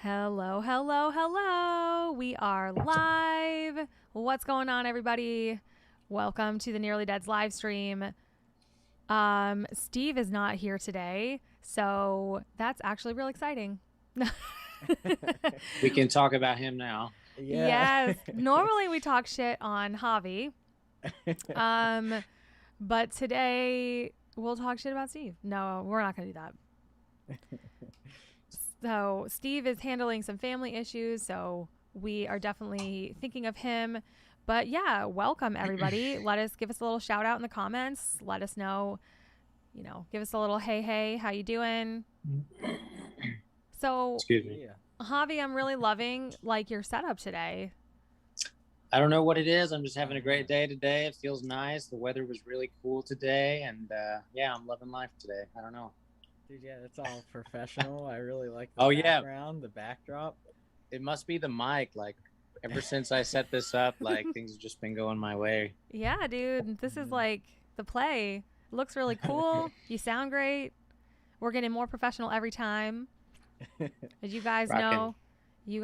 Hello, hello, hello. We are live. What's going on, everybody? Welcome to the Nearly Dead's live stream. Steve is not here today, so that's actually real exciting. We can talk about him now. Yeah. Yes. Normally we talk shit on Javi. But today we'll talk shit about Steve. No, we're not going to do that. So Steve is handling some family issues, so we are definitely thinking of him. But yeah, welcome everybody. Give us a little shout out in the comments. Let us know, give us a little hey, how you doing? So, excuse me, Javi, I'm really loving your setup today. I don't know what it is. I'm just having a great day today. It feels nice. The weather was really cool today, and I'm loving life today. I don't know. Dude, yeah, that's all professional. I really like the background, the backdrop. It must be the mic. Ever since I set this up, things have just been going my way. Yeah, dude. This is the play. It looks really cool. You sound great. We're getting more professional every time. As you guys know, we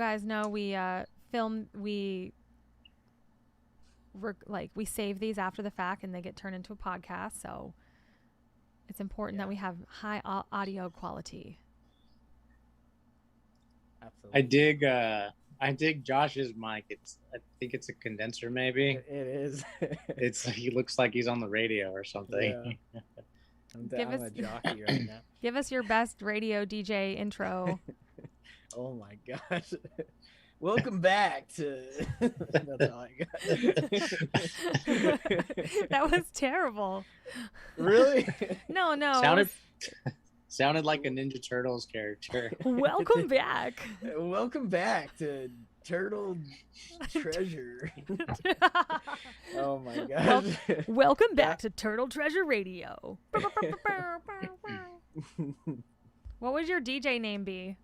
we save these after the fact and they get turned into a podcast. So it's important that we have high audio quality. Absolutely. I dig Josh's mic. I think it's a condenser, maybe. It is. He looks like he's on the radio or something. Yeah. I'm a jockey right now. Give us your best radio DJ intro. Oh my gosh. Welcome back to that's all I got. That was terrible. Really? No. Sounded like a Ninja Turtles character. Welcome back. Welcome back to Turtle Treasure. Oh my gosh. Welcome back to Turtle Treasure Radio. What would your DJ name be?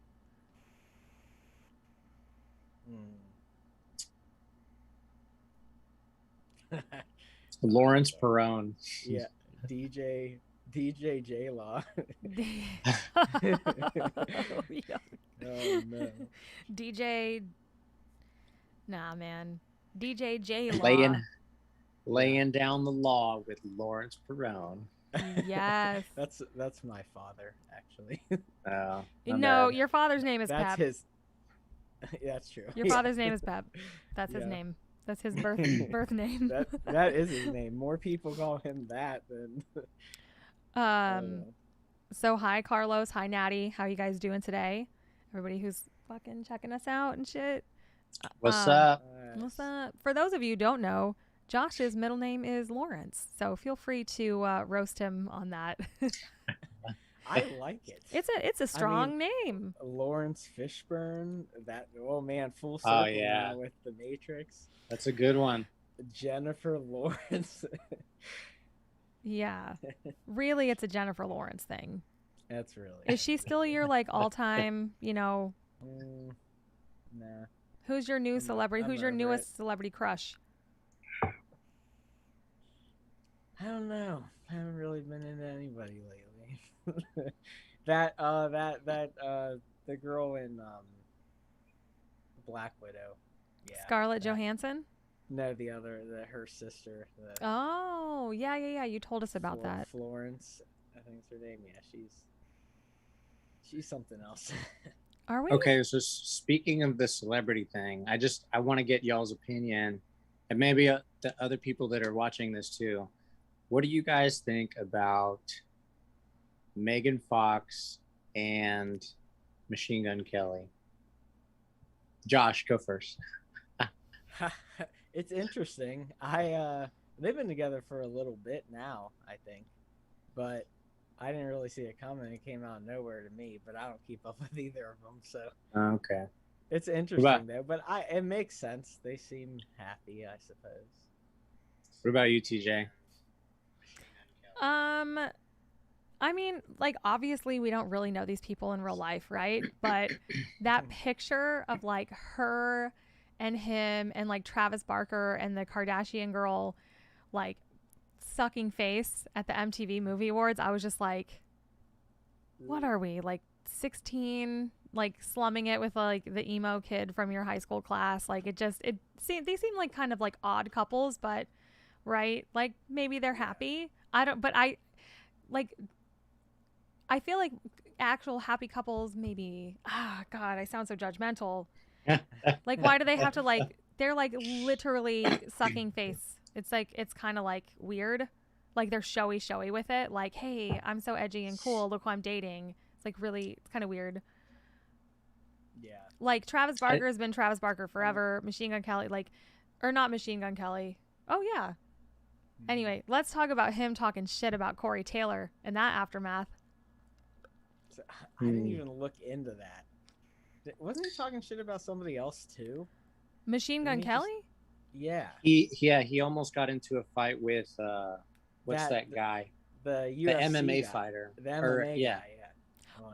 Lawrence Perone. Yeah, DJ J-Law. Oh no. DJ. Nah, man. DJ J-Law. Laying down the law with Lawrence Perone. Yes. That's my father, actually. No, your father's name is That's Pep. That's true. Your father's name is Pep. That's his name. That's his birth name. That is his name. More people call him that than. So hi Carlos, hi Natty. How you guys doing today? Everybody who's fucking checking us out and shit. What's up? What's up? For those of you who don't know, Josh's middle name is Lawrence, so feel free to roast him on that. I like it. It's a strong name. Lawrence Fishburne. Full circle now with the Matrix. That's a good one. Jennifer Lawrence. Yeah. Really, it's a Jennifer Lawrence thing. That's really. Is she still your all-time, Nah. Who's your new celebrity? Who's your newest celebrity crush? I don't know. I haven't really been into anybody lately. The girl in Black Widow. Yeah. Scarlett Johansson? No, her sister. Oh, yeah. You told us about that. Florence, I think it's her name. Yeah, she's something else. Are we? Okay, so speaking of the celebrity thing, I want to get y'all's opinion, and maybe the other people that are watching this too. What do you guys think about Megan Fox and Machine Gun Kelly? Josh, go first. It's interesting. They've been together for a little bit now, I think, but I didn't really see it coming. It came out of nowhere to me, but I don't keep up with either of them, so. Okay. It's interesting though, but it makes sense. They seem happy, I suppose. What about you, TJ? I mean, obviously we don't really know these people in real life, right? But that picture of her and him and Travis Barker and the Kardashian girl sucking face at the MTV Movie Awards, I was just like, what are we, 16, like slumming it with like the emo kid from your high school class. Like they seem like kind of like odd couples, but right, like maybe they're happy. I don't, but like I feel like actual happy couples maybe. Ah, God, I sound so judgmental. Like, why do they have to like? They're like literally sucking face. It's like it's kind of like weird. Like they're showy with it. Like, hey, I'm so edgy and cool. Look who I'm dating. It's like really, it's kind of weird. Yeah. Like Travis Barker has been Travis Barker forever. Machine Gun Kelly, like, or not Machine Gun Kelly. Oh yeah. Anyway, let's talk about him talking shit about Corey Taylor and that aftermath. So, I didn't even look into that. Wasn't he talking shit about somebody else too? Machine Gun Kelly? Yeah. He almost got into a fight with what's that guy? The UFC the MMA guy. fighter. The MMA guy, yeah.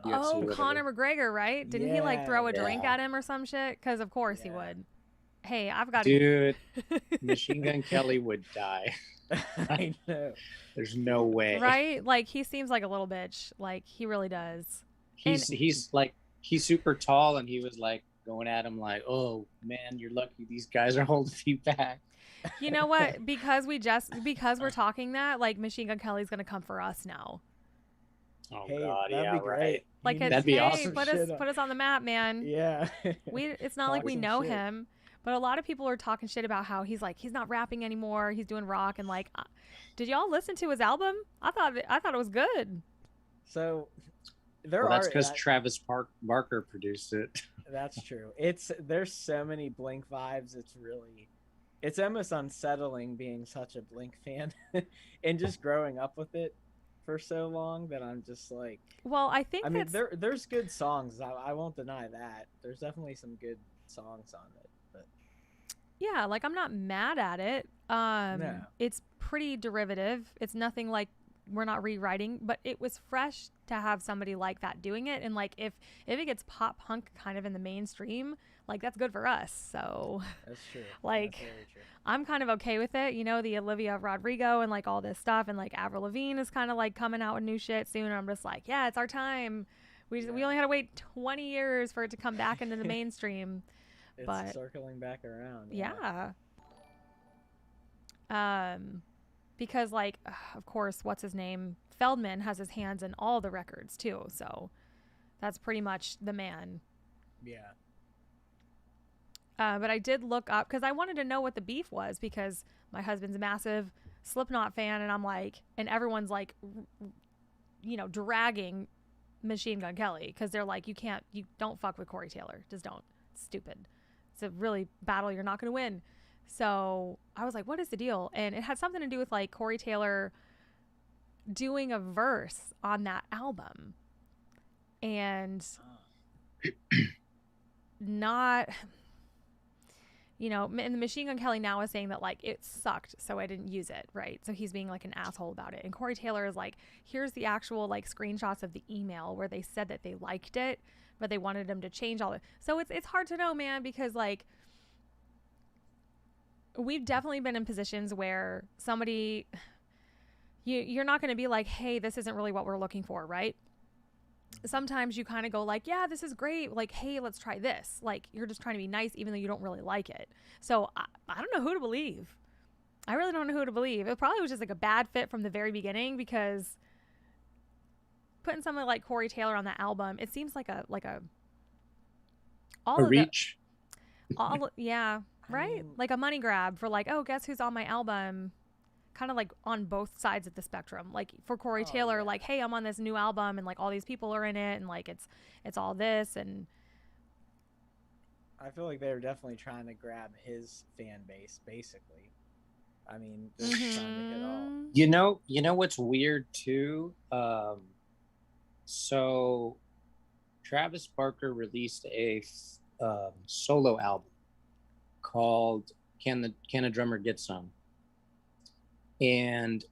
Oh, Conor McGregor, right? Didn't he like throw a drink at him or some shit? Because of course he would. Hey, I've got dude. Machine Gun Kelly would die. I know. There's no way. Right? Like he seems like a little bitch. Like he really does. He's super tall, and he was like going at him like, "Oh man, you're lucky these guys are holding you back." You know what? Because we're talking that, like Machine Gun Kelly's gonna come for us now. Oh God, that'd be great. Right. Like that'd be awesome. Put us on the map, man. Yeah. It's not like we know him, but a lot of people are talking shit about how he's not rapping anymore. He's doing rock and like, did y'all listen to his album? I thought it was good. So that's because Travis Barker produced it. That's true. There's so many Blink vibes. It's almost unsettling being such a Blink fan and just growing up with it for so long that I'm just like. Well, I mean, there's good songs. I won't deny that. There's definitely some good songs on it, but yeah, like I'm not mad at it. No. It's pretty derivative. It's nothing like we're not rewriting, but it was fresh to have somebody like that doing it. And like if it gets pop punk kind of in the mainstream, like that's good for us. So that's true. Like that's very true. I'm kind of okay with it. You know, the Olivia Rodrigo and like all this stuff, and like Avril Lavigne is kind of like coming out with new shit soon. I'm just like, yeah, it's our time. We only had to wait 20 years for it to come back into the mainstream. It's circling back around. Yeah. Because like, of course, what's his name? Feldman has his hands in all the records too. So that's pretty much the man. Yeah. But I did look up because I wanted to know what the beef was, because my husband's a massive Slipknot fan, and I'm like, and everyone's like, you know, dragging Machine Gun Kelly because they're like, you don't fuck with Corey Taylor. Just don't. It's stupid. It's a really battle you're not going to win. So I was like, what is the deal? And it had something to do with like Corey Taylor doing a verse on that album and not, you know, and the Machine Gun Kelly now is saying that like it sucked, so I didn't use it, right? So he's being like an asshole about it. And Corey Taylor is like, here's the actual like screenshots of the email where they said that they liked it, but they wanted him to change all it. So it's hard to know, man, because like we've definitely been in positions where somebody, you're not going to be like, hey, this isn't really what we're looking for, right? Sometimes you kind of go like, yeah, this is great. Like, hey, let's try this. Like, you're just trying to be nice, even though you don't really like it. So I don't know who to believe. I really don't know who to believe. It probably was just like a bad fit from the very beginning, because putting something like Corey Taylor on that album, it seems like a reach. Yeah. Right? Like a money grab for like, oh, guess who's on my album? Kind of like on both sides of the spectrum. Like for Corey Taylor, like, hey, I'm on this new album and like all these people are in it and like it's all this. And I feel like they were definitely trying to grab his fan base, basically. I mean, they're just trying to hit all. You know what's weird too? So Travis Barker released a solo album called Can a Drummer Get Some? And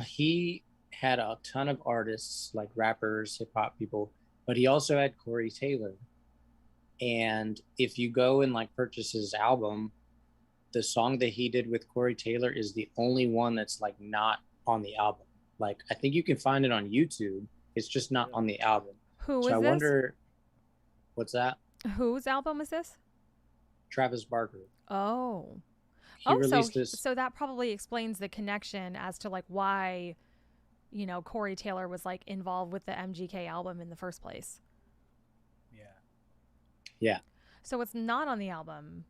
he had a ton of artists, like rappers, hip hop people, but he also had Corey Taylor. And if you go and like purchase his album, the song that he did with Corey Taylor is the only one that's like not on the album. Like I think you can find it on YouTube. It's just not on the album. Who is this? I wonder. What's that? Whose album is this? Travis Barker. Oh. He released so this. so that probably explains the connection as to like why, you know, Corey Taylor was like involved with the MGK album in the first place. Yeah. Yeah. So it's not on the album.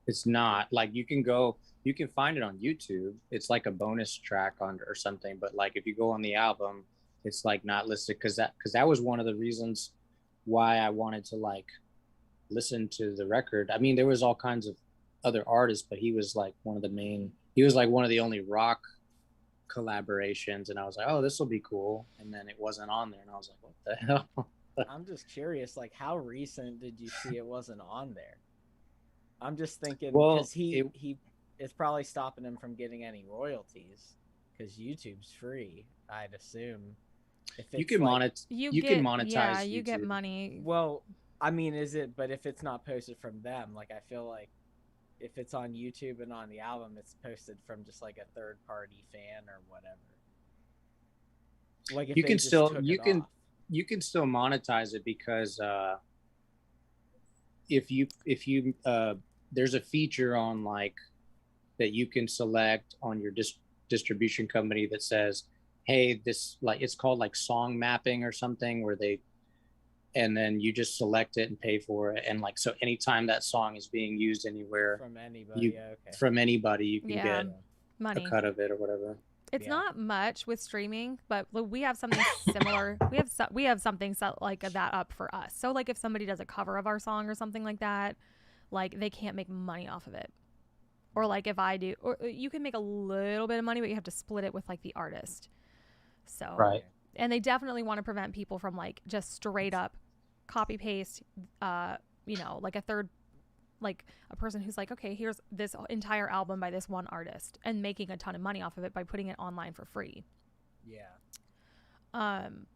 It's not. Like you can find it on YouTube. It's like a bonus track on or something. But like if you go on the album, it's like not listed because that was one of the reasons why I wanted to like listen to the record. I mean, there was all kinds of other artists, but he was like one of the only rock collaborations, and I was like, oh, this will be cool. And then it wasn't on there, and I was like, what the hell? I'm just curious, like, how recent did you see it wasn't on there? I'm just thinking, because it's probably stopping him from getting any royalties, because YouTube's free, I'd assume. If it's you can monetize. Yeah, you YouTube. get money. Well, I mean, but if it's not posted from them, like, I feel like if it's on YouTube and on the album, it's posted from just like a third party fan or whatever. Like if you can still monetize it because if you there's a feature on like that you can select on your distribution company that says, hey, this like it's called like song mapping or something and then you just select it and pay for it, and like so anytime that song is being used anywhere from anybody, you can get money, a cut of it or whatever. It's not much with streaming, but we have something similar. We have something like that up for us. So like if somebody does a cover of our song or something like that, like they can't make money off of it. Or like if I do, or you can make a little bit of money, but you have to split it with like the artist. So right. And they definitely want to prevent people from like just straight up copy paste, you know, like like a person who's like, okay, here's this entire album by this one artist and making a ton of money off of it by putting it online for free. Yeah. Kind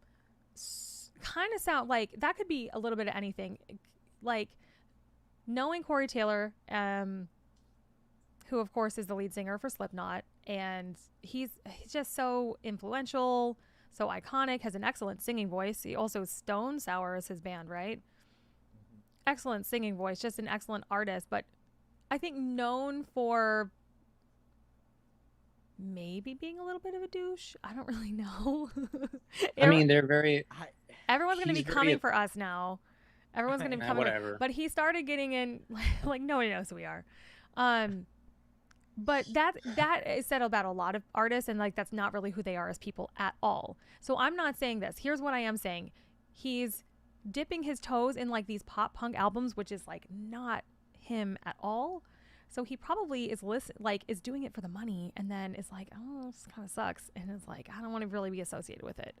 of sound like that could be a little bit of anything. Like knowing Corey Taylor, who of course is the lead singer for Slipknot, and he's just so influential, so iconic, has an excellent singing voice. He also Stone Sour is his band, right? Mm-hmm. Excellent singing voice, just an excellent artist, but I think known for maybe being a little bit of a douche. I don't really know. I mean, they're very... Everyone's going to be coming for us now. Everyone's going to be coming. Whatever. But he started getting in, like nobody knows who we are. But that is said about a lot of artists, and like that's not really who they are as people at all. So I'm not saying this. Here's what I am saying. He's dipping his toes in like these pop punk albums, which is like not him at all. So he probably is is doing it for the money, and then is like, oh, this kind of sucks, and is like, I don't want to really be associated with it.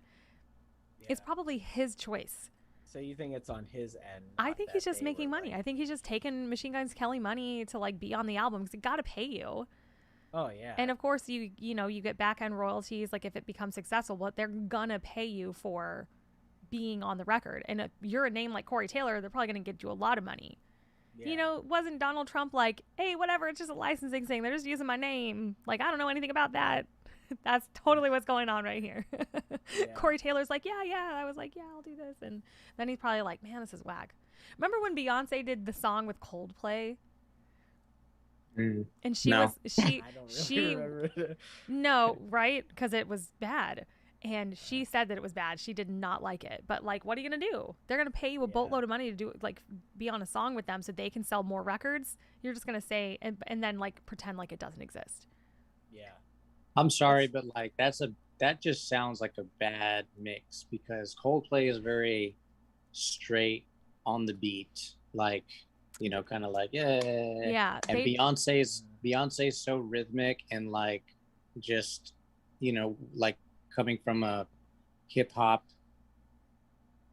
Yeah. It's probably his choice. So you think it's on his end? I think he's just making money. I think he's just taking Machine Guns Kelly money to like be on the album because they got to pay you. Oh yeah. And of course you get back end royalties. Like if it becomes successful, but they're gonna pay you for being on the record. And if you're a name like Corey Taylor, they're probably gonna get you a lot of money. Yeah. You know, wasn't Donald Trump like, hey, whatever, it's just a licensing thing. They're just using my name. Like I don't know anything about that. That's totally what's going on right here. Yeah. Corey Taylor's like, yeah. I was like, yeah, I'll do this. And then he's probably like, man, this is whack. Remember when Beyonce did the song with Coldplay? And she no, right? Because it was bad. And she said that it was bad. She did not like it. But like, what are you going to do? They're going to pay you a boatload of money to do like be on a song with them so they can sell more records. You're just going to say and then like pretend like it doesn't exist. Yeah. I'm sorry, but like that just sounds like a bad mix because Coldplay is very straight on the beat, like, you know, kind of like yeah. And Beyonce's so rhythmic and like just, you know, like coming from a hip hop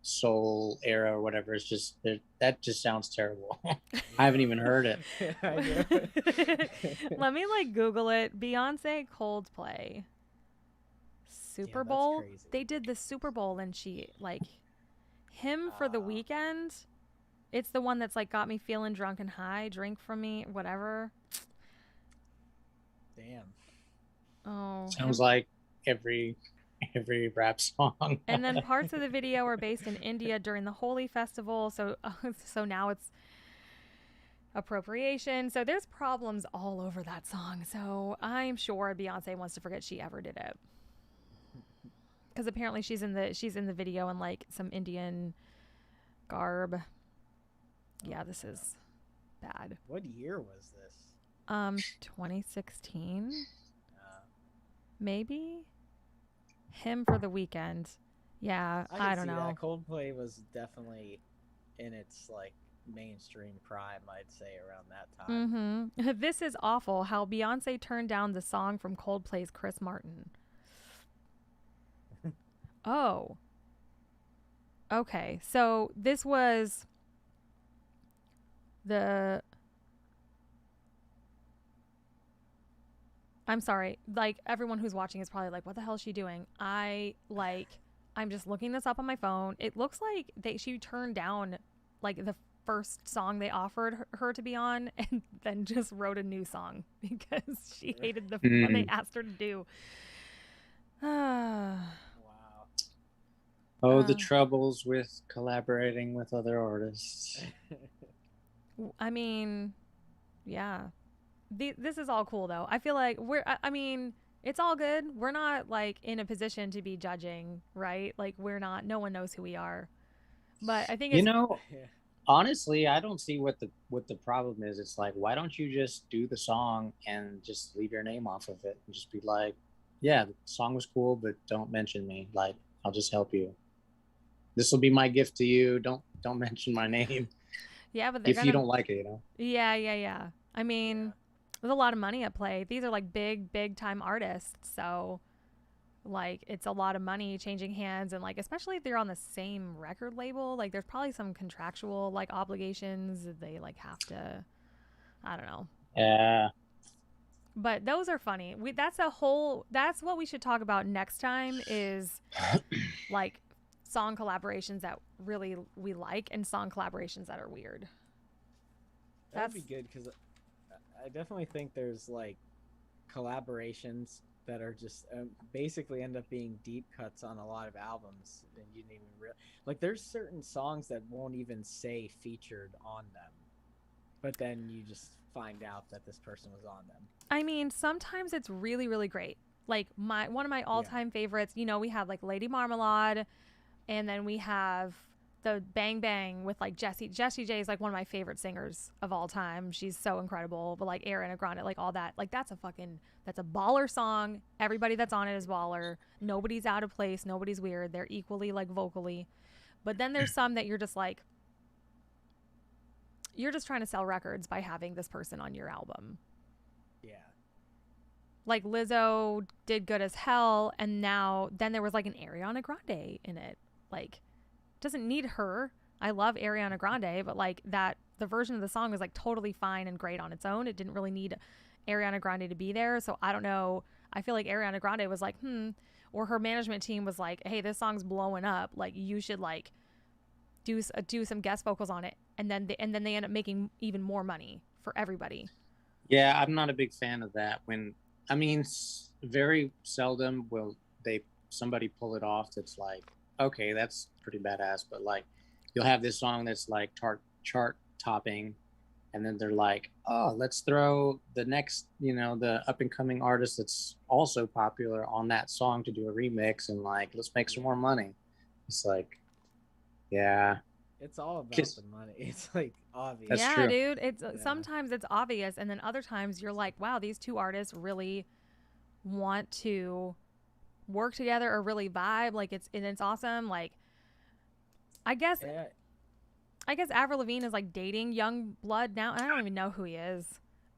soul era or whatever. It's just that just sounds terrible. I haven't even heard it. Let me like Google it. Beyonce Coldplay Super Bowl. They did the Super Bowl and she like him for the weekend. It's the one that's like got me feeling drunk and high. Drink from me, whatever. Damn. Oh. Sounds like every every rap song. And then parts of the video are based in India during the Holi festival. So now it's appropriation. So there's problems all over that song. So I'm sure Beyonce wants to forget she ever did it. Because apparently she's in the video in like some Indian garb. Yeah, this is bad. What year was this? 2016. Maybe. Him for the Weekend. Yeah, I don't know. That. Coldplay was definitely in its like mainstream prime, I'd say, around that time. Mm-hmm. This is awful. How Beyonce turned down the song from Coldplay's Chris Martin. Oh. Okay, so this was I'm sorry. Like, everyone who's watching is probably like, what the hell is she doing? I'm just looking this up on my phone. It looks like she turned down like the first song they offered her to be on and then just wrote a new song because she hated the one they asked her to do. Wow. Oh, the troubles with collaborating with other artists. I mean, yeah. This is all cool, though. I feel like it's all good. We're not, like, in a position to be judging, right? Like, no one knows who we are. But I think honestly, I don't see what the problem is. It's like, why don't you just do the song and just leave your name off of it and just be like, yeah, the song was cool, but don't mention me. Like, I'll just help you. This will be my gift to you. Don't mention my name. Yeah, but if you don't like it, you know. Yeah. I mean, there's a lot of money at play. These are like big time artists, so like it's a lot of money changing hands, and like especially if they're on the same record label, like there's probably some contractual like obligations that they like have to. I don't know. Yeah. But those are funny. That's what we should talk about next time is like song collaborations that really we like and song collaborations that are weird. That'd be good because I definitely think there's like collaborations that are just basically end up being deep cuts on a lot of albums, and you didn't even like there's certain songs that won't even say featured on them, but then you just find out that this person was on them. I mean, sometimes it's really, really great. Like one of my all-time favorites, you know, we have like Lady Marmalade, and then we have the Bang Bang with like Jessie. Jessie J is like one of my favorite singers of all time. She's so incredible. But like Ariana Grande, like all that, like that's a baller song. Everybody that's on it is baller. Nobody's out of place. Nobody's weird. They're equally like vocally. But then there's some that you're just like, you're just trying to sell records by having this person on your album. Yeah. Like Lizzo did Good as Hell, and then there was like an Ariana Grande in it. Like, doesn't need her. I love Ariana Grande, but like the version of the song was like totally fine and great on its own. It didn't really need Ariana Grande to be there. So I don't know. I feel like Ariana Grande was like, or her management team was like, hey, this song's blowing up. Like you should like do some guest vocals on it. And then they end up making even more money for everybody. Yeah, I'm not a big fan of that. Very seldom will somebody pull it off that's like, okay, that's pretty badass, but like you'll have this song that's like chart topping, and then they're like, oh, let's throw the next, the up and coming artist that's also popular on that song to do a remix, and like let's make some more money. It's like, yeah, it's all about the money. It's like obvious. That's yeah, true. Dude. Sometimes it's obvious, and then other times you're like, wow, these two artists really want to work together or really vibe. Like it's awesome. Like I guess Avril Lavigne is like dating Young Blood now. I don't even know who he is,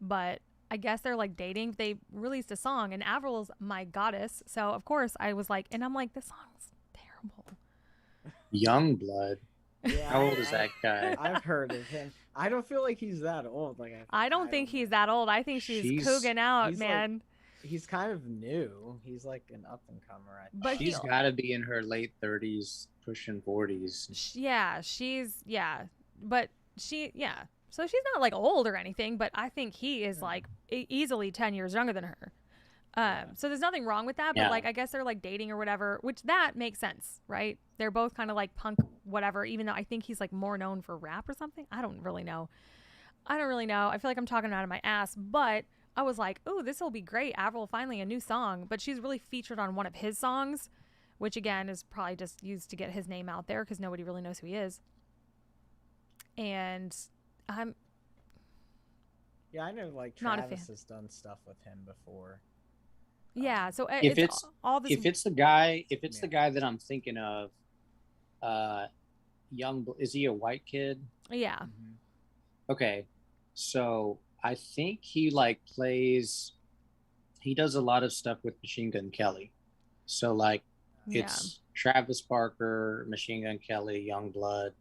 but I guess they're like dating. They released a song, and Avril's my goddess. So of course I was like, and I'm like, this song's terrible. Young Blood. Yeah, how old is that guy? I've heard of him. I don't feel like he's that old. Like I don't think he's that old. I think she's cooging out, man. Like, he's kind of new. He's like an up and comer. But she's got to be in her late 30s, pushing 40s. Yeah, so she's not like old or anything. But I think he is like easily 10 years younger than her. So there's nothing wrong with that, but Yeah. like I guess they're like dating or whatever, which that makes sense, right? They're both kind of like punk whatever, even though I think he's like more known for rap or something. I don't really know. I feel like I'm talking out of my ass, but I was like, "Oh, this will be great. Avril finally a new song," but she's really featured on one of his songs, which again is probably just used to get his name out there because nobody really knows who he is. And I'm Yeah, I know like Not a Travis fan. has done stuff with him before. yeah. So If it's all this. if it's the guy Yeah. that I'm thinking of, is he a white kid? Yeah. Mhm. Okay, so I think he he does a lot of stuff with Machine Gun Kelly. So like Yeah. it's Travis Barker, Machine Gun Kelly, Youngblood.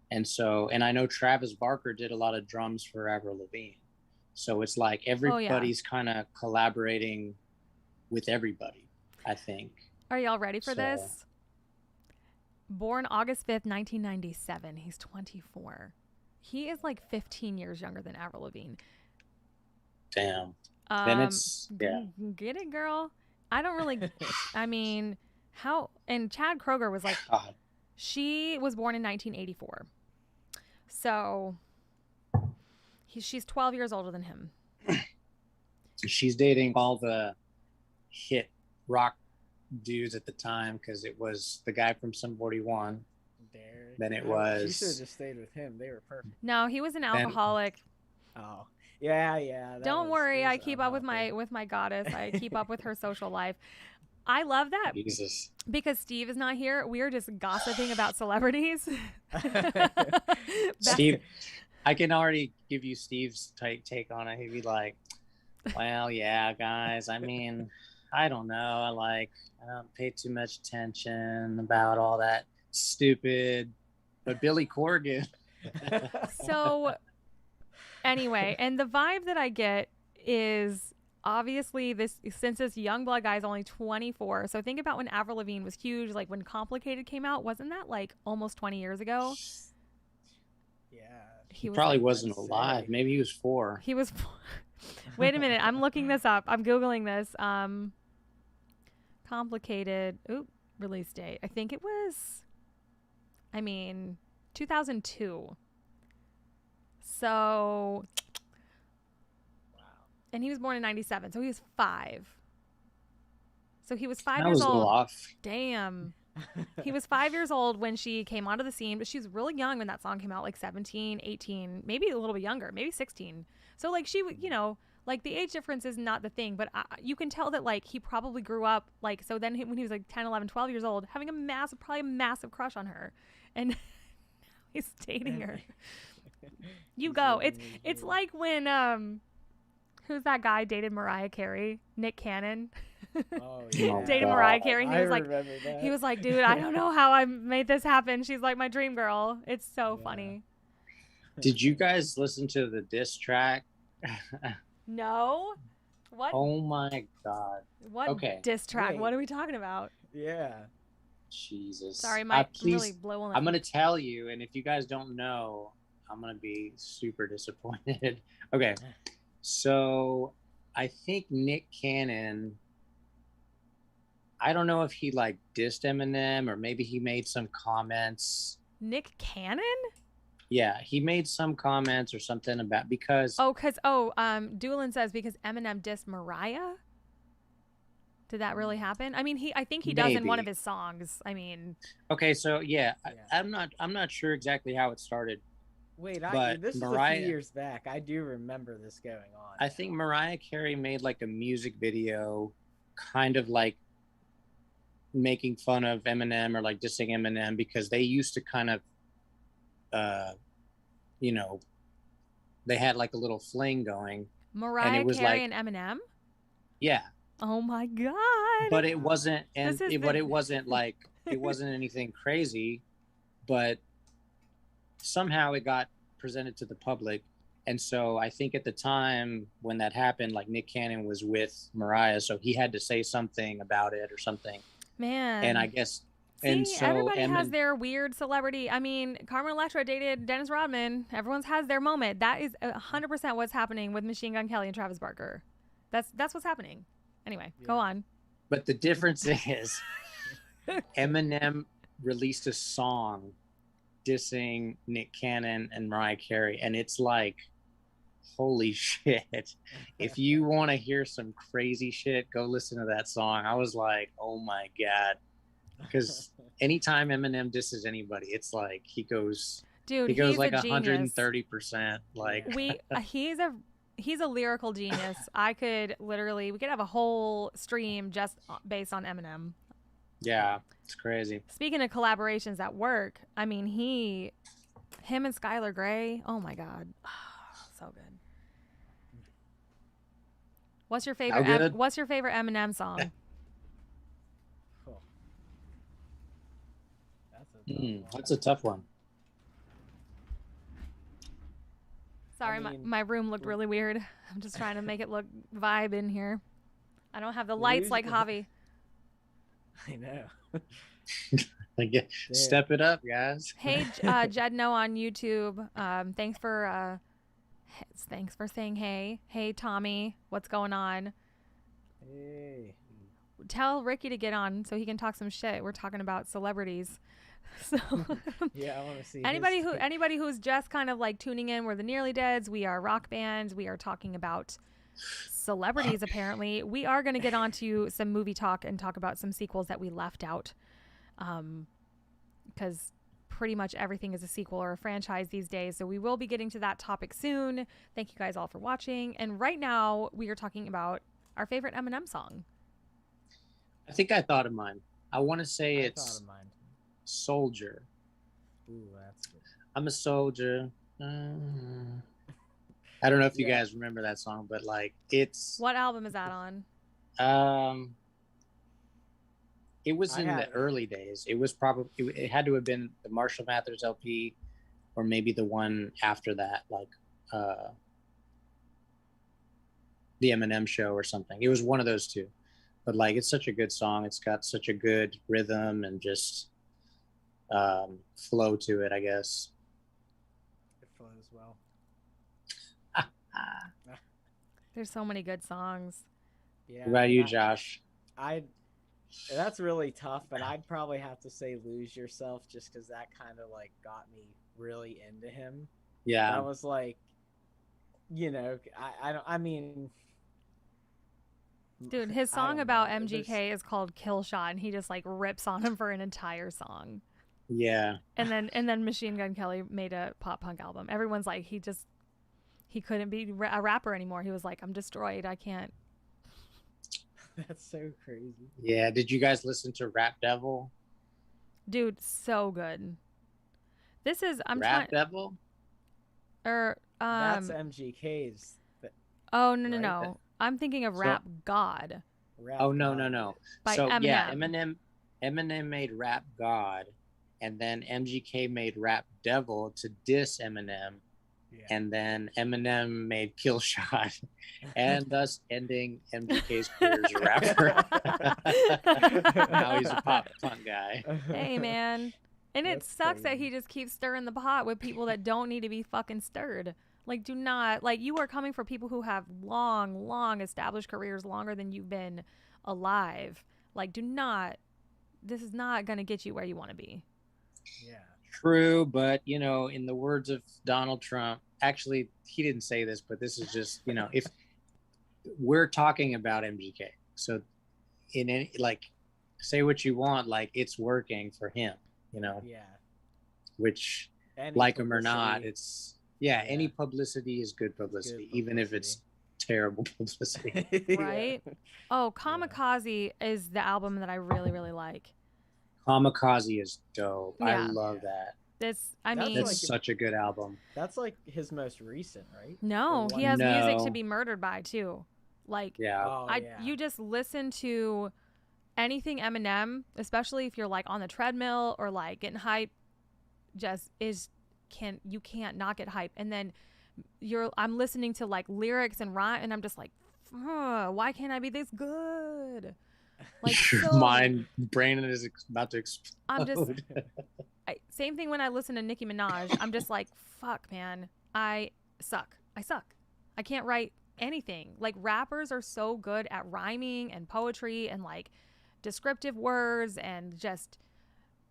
And I know Travis Barker did a lot of drums for Avril Lavigne. So it's like everybody's kind of collaborating with everybody, I think. Are y'all ready for So- this? Born August 5th, 1997. He's 24. He is like 15 years younger than Avril Lavigne. Damn. Then it's Get it, girl. I don't really. I mean, how? And Chad Kroeger was like, God. she was born in 1984. So she's 12 years older than him. She's dating all the hit rock dudes at the time because it was the guy from Sum 41. Then it She was- should have just stayed with him. They were perfect. No, he was an alcoholic. Oh, yeah. Don't worry, I was keep up with unhealthy. my goddess. I keep up with her social life. I love that Jesus. because Steve is not here. We are just gossiping about celebrities. Steve, I can already give you Steve's take on it. He'd be like, well, yeah, guys, I mean, I don't know. I don't pay too much attention about all that stupid, but Billy Corgan. So anyway, and the vibe that I get is obviously since this young blood guy is only 24. So think about when Avril Lavigne was huge, like when Complicated came out, wasn't that like almost 20 years ago? Yeah. He probably like, wasn't I'd alive. say. Maybe he was 4. He was. Wait a minute, I'm looking this up. I'm googling this. Complicated. Release date. I think it was. 2002. So. Wow. And he was born in 97, so he was 5. So he was 5 That years was a little old. off. Damn. He was 5 years old when she came onto the scene, but she was really young when that song came out, like 17, 18, maybe a little bit younger, maybe 16. So like she, like the age difference is not the thing, but you can tell that like he probably grew up like, so then when he was like 10, 11, 12 years old, having probably a massive crush on her. And he's dating her. You go. It's like when, who's that guy dated Mariah Carey? Nick Cannon. Oh, yeah. Dated Mariah Carey. And I remember that. he was like, dude, I don't know how I made this happen. She's like my dream girl. It's so Yeah. funny. Did you guys listen to the diss track? No? What? Oh my God. What okay. diss track? Wait. What are we talking about? Yeah. Jesus. Sorry, I'm please, really blowing I'm going to tell you, and if you guys don't know, I'm going to be super disappointed. Okay. So I think Nick Cannon, I don't know if he like dissed Eminem or maybe he made some comments. Nick Cannon? Yeah, he made some comments or something about because Doolin says because Eminem dissed Mariah. Did that really happen? I mean, I think he does in one of Maybe. his songs. I mean, okay, so yeah, Yeah. I'm not sure exactly how it started. Wait, But this is a Mariah- few years back. I do remember this going on. I think Mariah Carey made like a music video, kind of like making fun of Eminem or like dissing Eminem because they used to kind of, they had like a little fling going. Mariah was Carey like- and Eminem. Yeah, Oh my God. but it wasn't, This is but the- it wasn't like it wasn't anything crazy, but somehow it got presented to the public. And so I think at the time when that happened, like Nick Cannon was with Mariah, so he had to say something about it or something. Man. And I guess, See, and so everybody has Emin- their weird celebrity. I mean, Carmen Electra dated Dennis Rodman. Everyone's has their moment. That is 100% what's happening with Machine Gun Kelly and Travis Barker. That's what's happening. Anyway, go on. But the difference is Eminem released a song dissing Nick Cannon and Mariah Carey, and it's like, holy shit. If you want to hear some crazy shit, go listen to that song. I was like, oh my God. Because anytime Eminem disses anybody, it's like he goes like 130%. Like he's a lyrical genius. We could have a whole stream just based on Eminem. Yeah, it's crazy. Speaking of collaborations at work, I mean, him and Skylar Grey, oh my God. So good. What's your favorite Eminem song? That's a tough one. Sorry, my room looked really weird. I'm just trying to make it look vibe in here. I don't have the lights like Javi. I know. Step it up, guys. Hey, Jedno on YouTube. Thanks for saying hey. Hey, Tommy, what's going on? Hey. Tell Ricky to get on so he can talk some shit. We're talking about celebrities. So yeah, I want to see anybody who's just kind of like tuning in. We're the Nearly Deads. We are rock bands. We are talking about celebrities. Apparently, we are going to get onto some movie talk and talk about some sequels that we left out, because pretty much everything is a sequel or a franchise these days. So we will be getting to that topic soon. Thank you guys all for watching. And right now we are talking about our favorite Eminem song. I think I thought of mine. I want to say it's Soldier. Ooh, that's good. I'm a soldier. I don't know if you guys remember that song, but like it's. What album is that on? It was in the early days. It was probably it had to have been the Marshall Mathers LP, or maybe the one after that, like the Eminem Show or something. It was one of those two. But like, it's such a good song. It's got such a good rhythm and just flow to it, I guess. It flows well. There's so many good songs. Yeah. What about you, Josh? That's really tough, but I'd probably have to say Lose Yourself, just because that kind of like got me really into him. Yeah. I was like, I mean, dude, his song about MGK is called Kill Shot, and he just like rips on him for an entire song. Yeah. And then Machine Gun Kelly made a pop punk album. Everyone's like, he couldn't be a rapper anymore. He was like, I'm destroyed. I can't. That's so crazy. Yeah. Did you guys listen to Rap Devil? Dude, so good. This is Rap Devil? That's MGK's. Oh no. I'm thinking of Rap God. No. By so Eminem. Yeah, Eminem made Rap God, and then MGK made Rap Devil to diss Eminem. Yeah. And then Eminem made Kill Shot, and thus ending MGK's career as a rapper. Now he's a pop punk guy. Hey, man. And it sucks that he just keeps stirring the pot with people that don't need to be fucking stirred. Like, do not, like, you are coming for people who have long established careers, longer than you've been alive. Like, this is not going to get you where you want to be. Yeah. True, but in the words of Donald Trump, actually he didn't say this, but this is just if we're talking about MGK, so in any, like, say what you want, like, it's working for him, Yeah. Which, any like him or not, it's any publicity is good publicity, Good publicity, even if it's terrible publicity. Right? Oh, Kamikaze is the album that I really, really like. Kamikaze is dope. Yeah. I love that. That's such a good album. That's like his most recent, right? No, he has music to be murdered by too. Like, you just listen to anything Eminem, especially if you're like on the treadmill or like getting hype, you can't not get hype. And then I'm listening to like lyrics and rhyme, and I'm just like, why can't I be this good? Like, my brain is about to explode. I'm just same thing when I listen to Nicki Minaj. I'm just like, fuck, man, I suck. I can't write anything. Like rappers are so good at rhyming and poetry and like descriptive words and just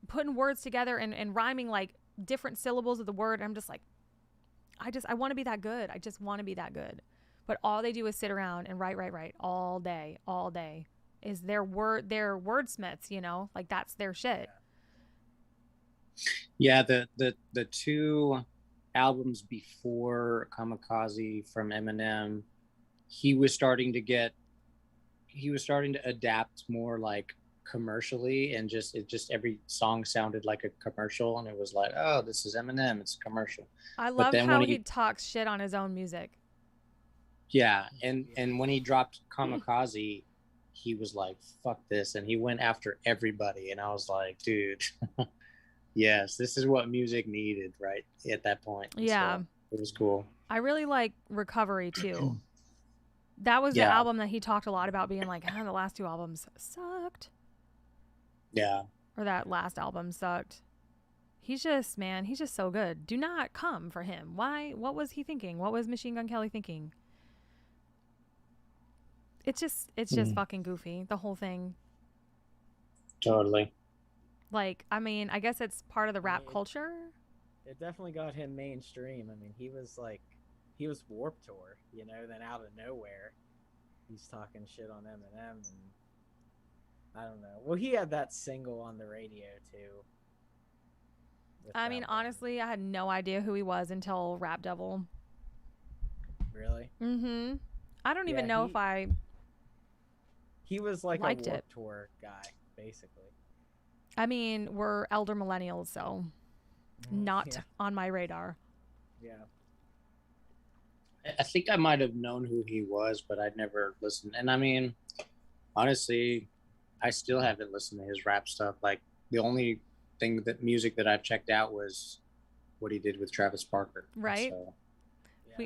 putting words together and rhyming like different syllables of the word. I'm just like, I want to be that good. I just want to be that good. But all they do is sit around and write all day, all day. Is their wordsmiths, you know, like that's their shit. Yeah, the two albums before Kamikaze from Eminem, he was starting to adapt more like commercially, and just every song sounded like a commercial, and it was like, oh, this is Eminem, it's a commercial. I love how he talks shit on his own music. Yeah, and when he dropped Kamikaze, he was like, fuck this, and he went after everybody, and I was like, dude, yes, this is what music needed right at that point. Yeah, so it was cool. I really like Recovery too. That was the album that he talked a lot about being like, the last two albums sucked. Yeah. Or that last album sucked. He's just so good. Do not come for him. Why? What was he thinking? What was Machine Gun Kelly thinking? It's just fucking goofy, the whole thing. Totally. Like, I mean, I guess it's part of the rap culture. It definitely got him mainstream. I mean, he was Warped Tour, you know, then out of nowhere, he's talking shit on Eminem, and I don't know. Well, he had that single on the radio, too. I mean, honestly, I had no idea who he was until Rap Devil. Really? Mm-hmm. I don't even know if I He was like a Warped Tour guy, basically. I mean, we're elder millennials, so not on my radar. Yeah. I think I might have known who he was, but I'd never listened. And I mean, honestly, I still haven't listened to his rap stuff. Like, the only music that I've checked out was what he did with Travis Barker. Right. So,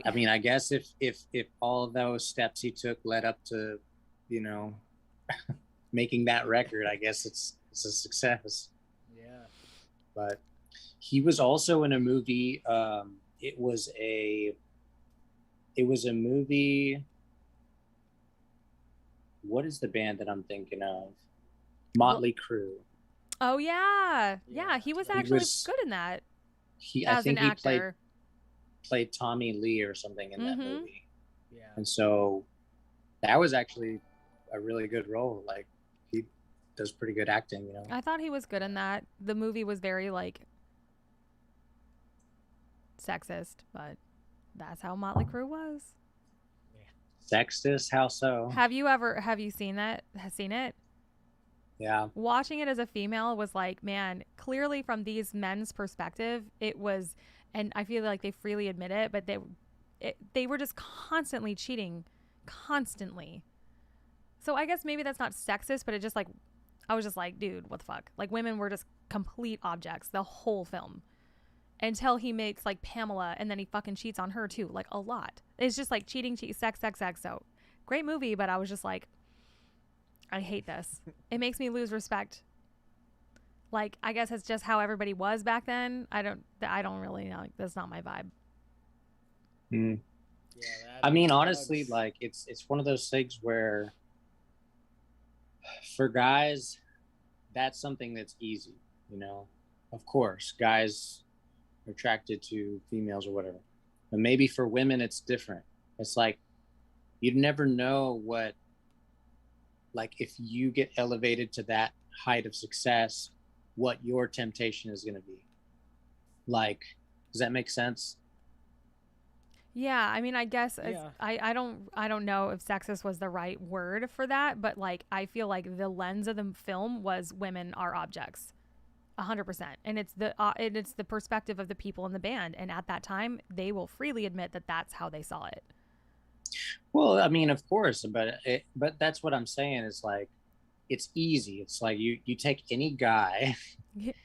I mean, I guess if all of those steps he took led up to, you know, making that record, I guess it's a success. Yeah. But he was also in a movie. It was a movie. What is the band that I'm thinking of? Motley Crue. Oh yeah. He was actually good in that. I think he played Tommy Lee or something in that movie. Yeah. And so that was actually a really good role. Like, he does pretty good acting, you know. I thought he was good in that. The movie was very like sexist, but that's how Motley Crue was. Yeah. Sexist? How so? Have you seen that? Seen it? Yeah. Watching it as a female was like, man, clearly from these men's perspective, it was, and I feel like they freely admit it, but they were just constantly cheating, constantly. So I guess maybe that's not sexist, but it just like, I was just like, dude, what the fuck? Like, women were just complete objects the whole film until he makes like Pamela, and then he fucking cheats on her too, like a lot. It's just like cheating, sex. So great movie, but I was just like, I hate this. It makes me lose respect. Like, I guess it's just how everybody was back then. I don't really know. Like, that's not my vibe. Yeah, I mean, honestly, like, it's one of those things where for guys, that's something that's easy, you know. Of course, guys are attracted to females or whatever. But maybe for women, it's different. It's like, you'd never know what, like, if you get elevated to that height of success, what your temptation is going to be. Like, does that make sense? Yeah, I mean, I guess I don't know if sexist was the right word for that, but like, I feel like the lens of the film was women are objects, 100%, and it's the perspective of the people in the band, and at that time, they will freely admit that that's how they saw it. Well, I mean, of course, but that's what I'm saying is like, it's easy. It's like you take any guy.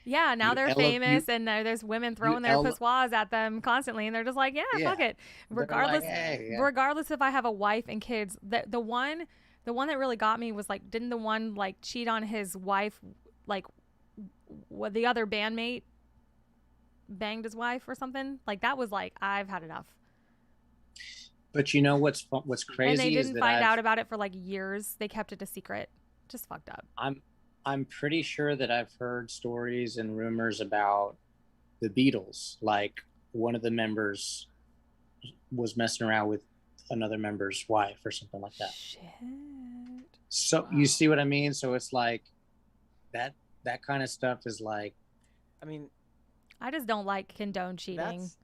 Yeah, now they're famous, and there's women throwing their pissoirs at them constantly, and they're just like, yeah, fuck it. Regardless, like, hey, regardless if I have a wife and kids. The one that really got me was like, didn't the one like cheat on his wife, like what the other bandmate banged his wife or something? Like, that was like, I've had enough. But you know what's crazy And they is didn't that find out about it for like years. They kept it a secret. Just fucked up. I'm pretty sure that I've heard stories and rumors about the Beatles. Like one of the members was messing around with another member's wife or something like that. Shit. So Wow. you see what I mean? So it's like that kind of stuff is like, I mean, I just don't like condone cheating. that's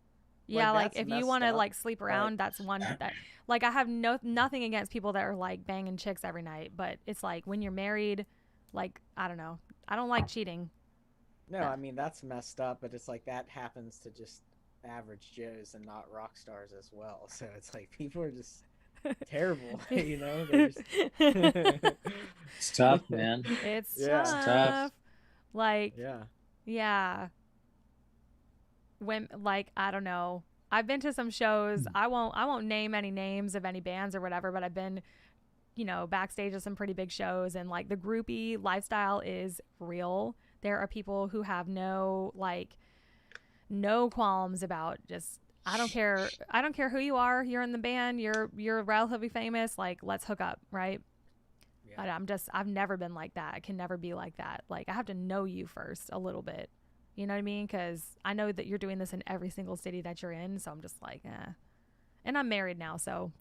Yeah, like that's if you messed want to up, like sleep around, that's one that like I have nothing against people that are like banging chicks every night, but it's like when you're married, like I don't know. I don't like cheating. No, Yeah. I mean that's messed up, but it's like that happens to just average Joes and not rock stars as well. So it's like people are just terrible, you know? They're just... it's tough, man. It's Yeah. tough. It's tough. Like Yeah. yeah. When like I don't know. I've been to some shows. I won't name any names of any bands or whatever, but I've been, you know, backstage at some pretty big shows, and like the groupie lifestyle is real. There are people who have no qualms about just I don't care who you are. You're in the band. You're relatively famous. Like let's hook up, right? Yeah. I've never been like that. I can never be like that. Like I have to know you first a little bit. You know what I mean? Because I know that you're doing this in every single city that you're in. So I'm just like, eh. And I'm married now, so.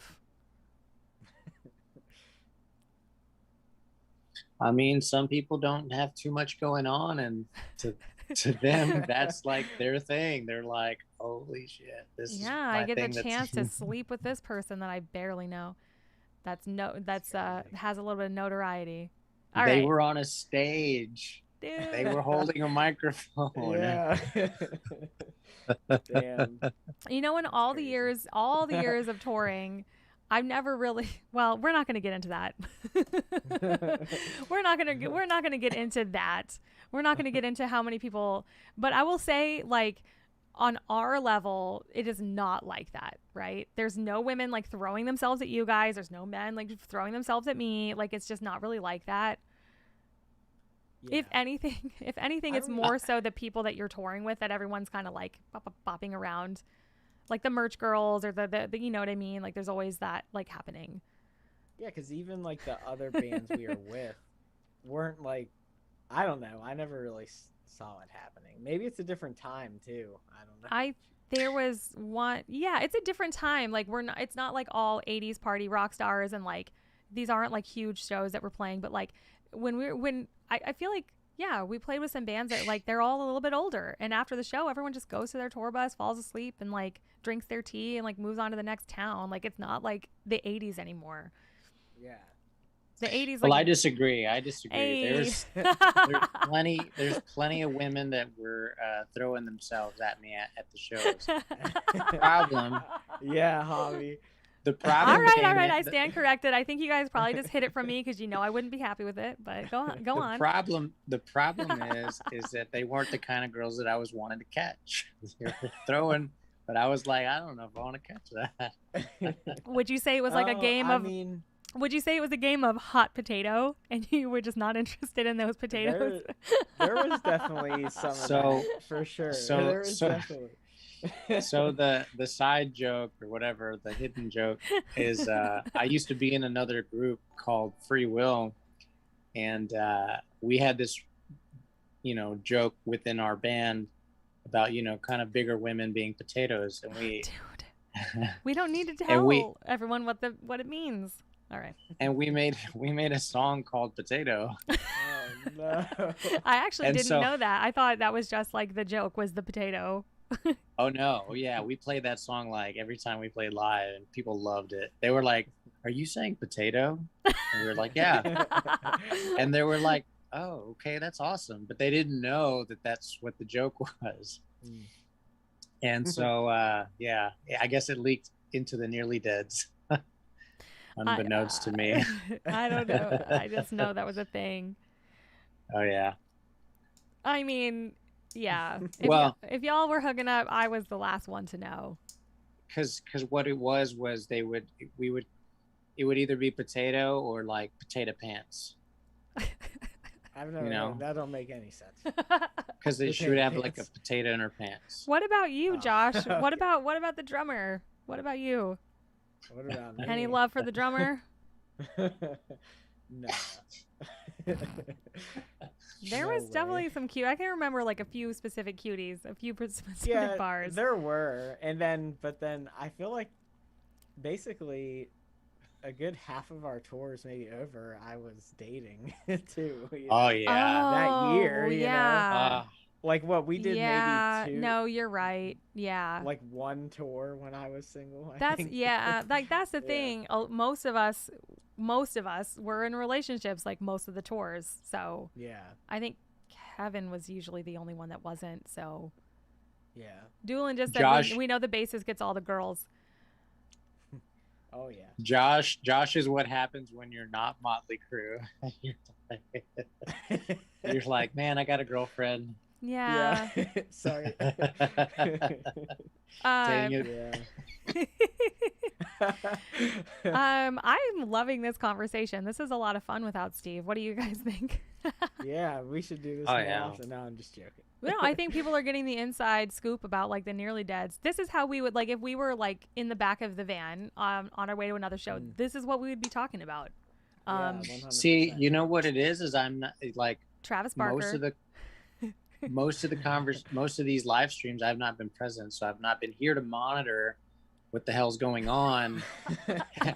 I mean, some people don't have too much going on, and to them, that's like their thing. They're like, holy shit, this is Yeah, my I get thing. the chance to sleep with this person that I barely know. That's has a little bit of notoriety. All They right. were on a stage. Dude. They were holding a microphone. Yeah. Damn. You know, in all the years of touring, I've never really. Well, we're not going to get into that. we're not going to get into that. We're not going to get into how many people. But I will say, like, on our level, it is not like that, right? There's no women like throwing themselves at you guys. There's no men like throwing themselves at me. Like, it's just not really like that. Yeah. If anything, it's more so the people that you're touring with that everyone's kind of like bopping around, like the merch girls or the you know what I mean? Like there's always that like happening. Yeah, because even like the other bands we were with weren't like, I don't know. I never really saw it happening. Maybe it's a different time too. I don't know. There was one. Yeah, it's a different time. Like it's not like all 80s party rock stars and like these aren't like huge shows that we're playing, but like when I feel like, yeah, we played with some bands that like they're all a little bit older, and after the show everyone just goes to their tour bus, falls asleep, and like drinks their tea and like moves on to the next town. Like it's not like the 80s anymore. Yeah. The 80s. Well, like, I disagree. Hey. There's plenty of women that were throwing themselves at me at the shows. Problem. Yeah, hobby. The problem. All right. I stand corrected. I think you guys probably just hid it from me because you know I wouldn't be happy with it. But go on. The problem is that they weren't the kind of girls that I was wanting to catch. They were throwing, but I was like, I don't know if I want to catch that. Would you say it was like a game of? Would you say it was a game of hot potato, and you were just not interested in those potatoes? There was definitely some of that, for sure. Definitely. So the side joke or whatever, the hidden joke is I used to be in another group called Free Will, and we had this, you know, joke within our band about, you know, kind of bigger women being potatoes, and we don't need to tell everyone what it means. All right. And we made a song called Potato. Oh no! I actually didn't know that. I thought that was just like the joke was the potato. Oh no! Yeah, we played that song like every time we played live, and people loved it. They were like, "Are you saying potato?" And we were like, "Yeah." And they were like, "Oh, okay, that's awesome," but they didn't know that that's what the joke was. And so, yeah, I guess it leaked into the Nearly Deads, unbeknownst to me. I don't know. I just know that was a thing. Oh yeah. I mean, yeah. If y'all were hooking up, I was the last one to know. Because what it was it would either be potato or like potato pants. I've never. You know? That don't make any sense. Because she would have like a potato in her pants. What about you, Josh? What about the drummer? What about you? What about me? Any love for the drummer? No. There No was way. definitely some cute. I can remember like a few specific cuties, a few specific Yeah, bars. there were, but then I feel like basically a good half of our tours, maybe over, I was dating too. Oh yeah. That year, Oh, you know, yeah. like what we did, Yeah, maybe two. no, you're right. Yeah. Like one tour when I was single. I That's think. yeah, like that's the Yeah. thing. Most of us were in relationships like most of the tours. So Yeah, I think Kevin was usually the only one that wasn't. So yeah. Doolin just said Josh- we know the bassist gets all the girls. Oh yeah. Josh is what happens when you're not Motley Crew. You're like, man, I got a girlfriend. Yeah. Yeah. Sorry. Dang it. Yeah. I'm loving this conversation. This is a lot of fun without Steve. What do you guys think? Yeah, we should do this Oh, more yeah. often. No, I'm just joking. No, I think people are getting the inside scoop about like the Nearly Deads. This is how we would like if we were like in the back of the van on our way to another show. This is what we would be talking about. Yeah, 100%. See, you know what it is I'm not like Travis Barker. most of these live streams I've not been present, so I've not been here to monitor what the hell's going on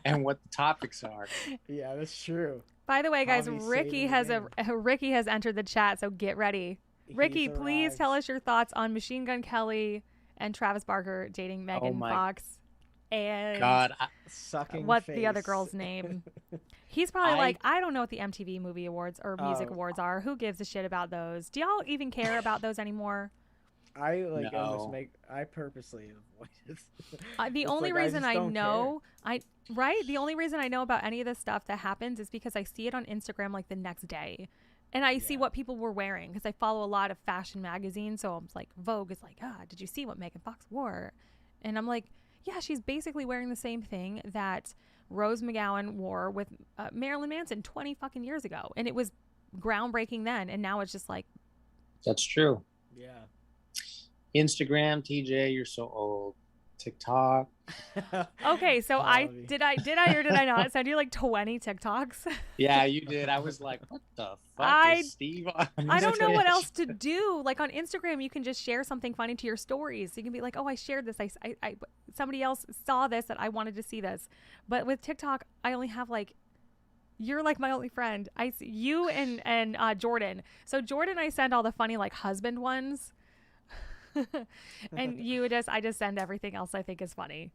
and what the topics are. Yeah, that's true. By the way, guys, Tommy's Ricky saving the Ricky has entered the chat, so get ready. Ricky, He's please arrived. tell us your thoughts on Machine Gun Kelly and Travis Barker dating Megan my Fox and God, Sucking what's face. the other girl's name? He's probably like, I don't know what the MTV Movie Awards or Music Oh. Awards are. Who gives a shit about those? Do y'all even care about those anymore? I like No. almost I purposely avoid it. The It's only like, reason just I don't know, the only reason I know about any of this stuff that happens is because I see it on Instagram like the next day. And I see Yeah. what people were wearing because I follow a lot of fashion magazines. So I'm like, Vogue is like, did you see what Megan Fox wore? And I'm like, yeah, she's basically wearing the same thing that Rose McGowan wore with Marilyn Manson 20 fucking years ago. And it was groundbreaking then. And now it's just like, that's true. Yeah. Instagram, TJ, you're so old. TikTok. okay, so Quality. did I or did I not send you like 20 TikToks? Yeah, you did. I was like, what the fuck is Steve on? I don't know this what bitch? else to do. Like on Instagram, you can just share something funny to your stories. You can be like, oh, I shared this. I somebody else saw this that I wanted to see this. But with TikTok, I only have like, you're like my only friend. I see you and Jordan. So Jordan, I send all the funny like husband ones. And I just send everything else I think is funny.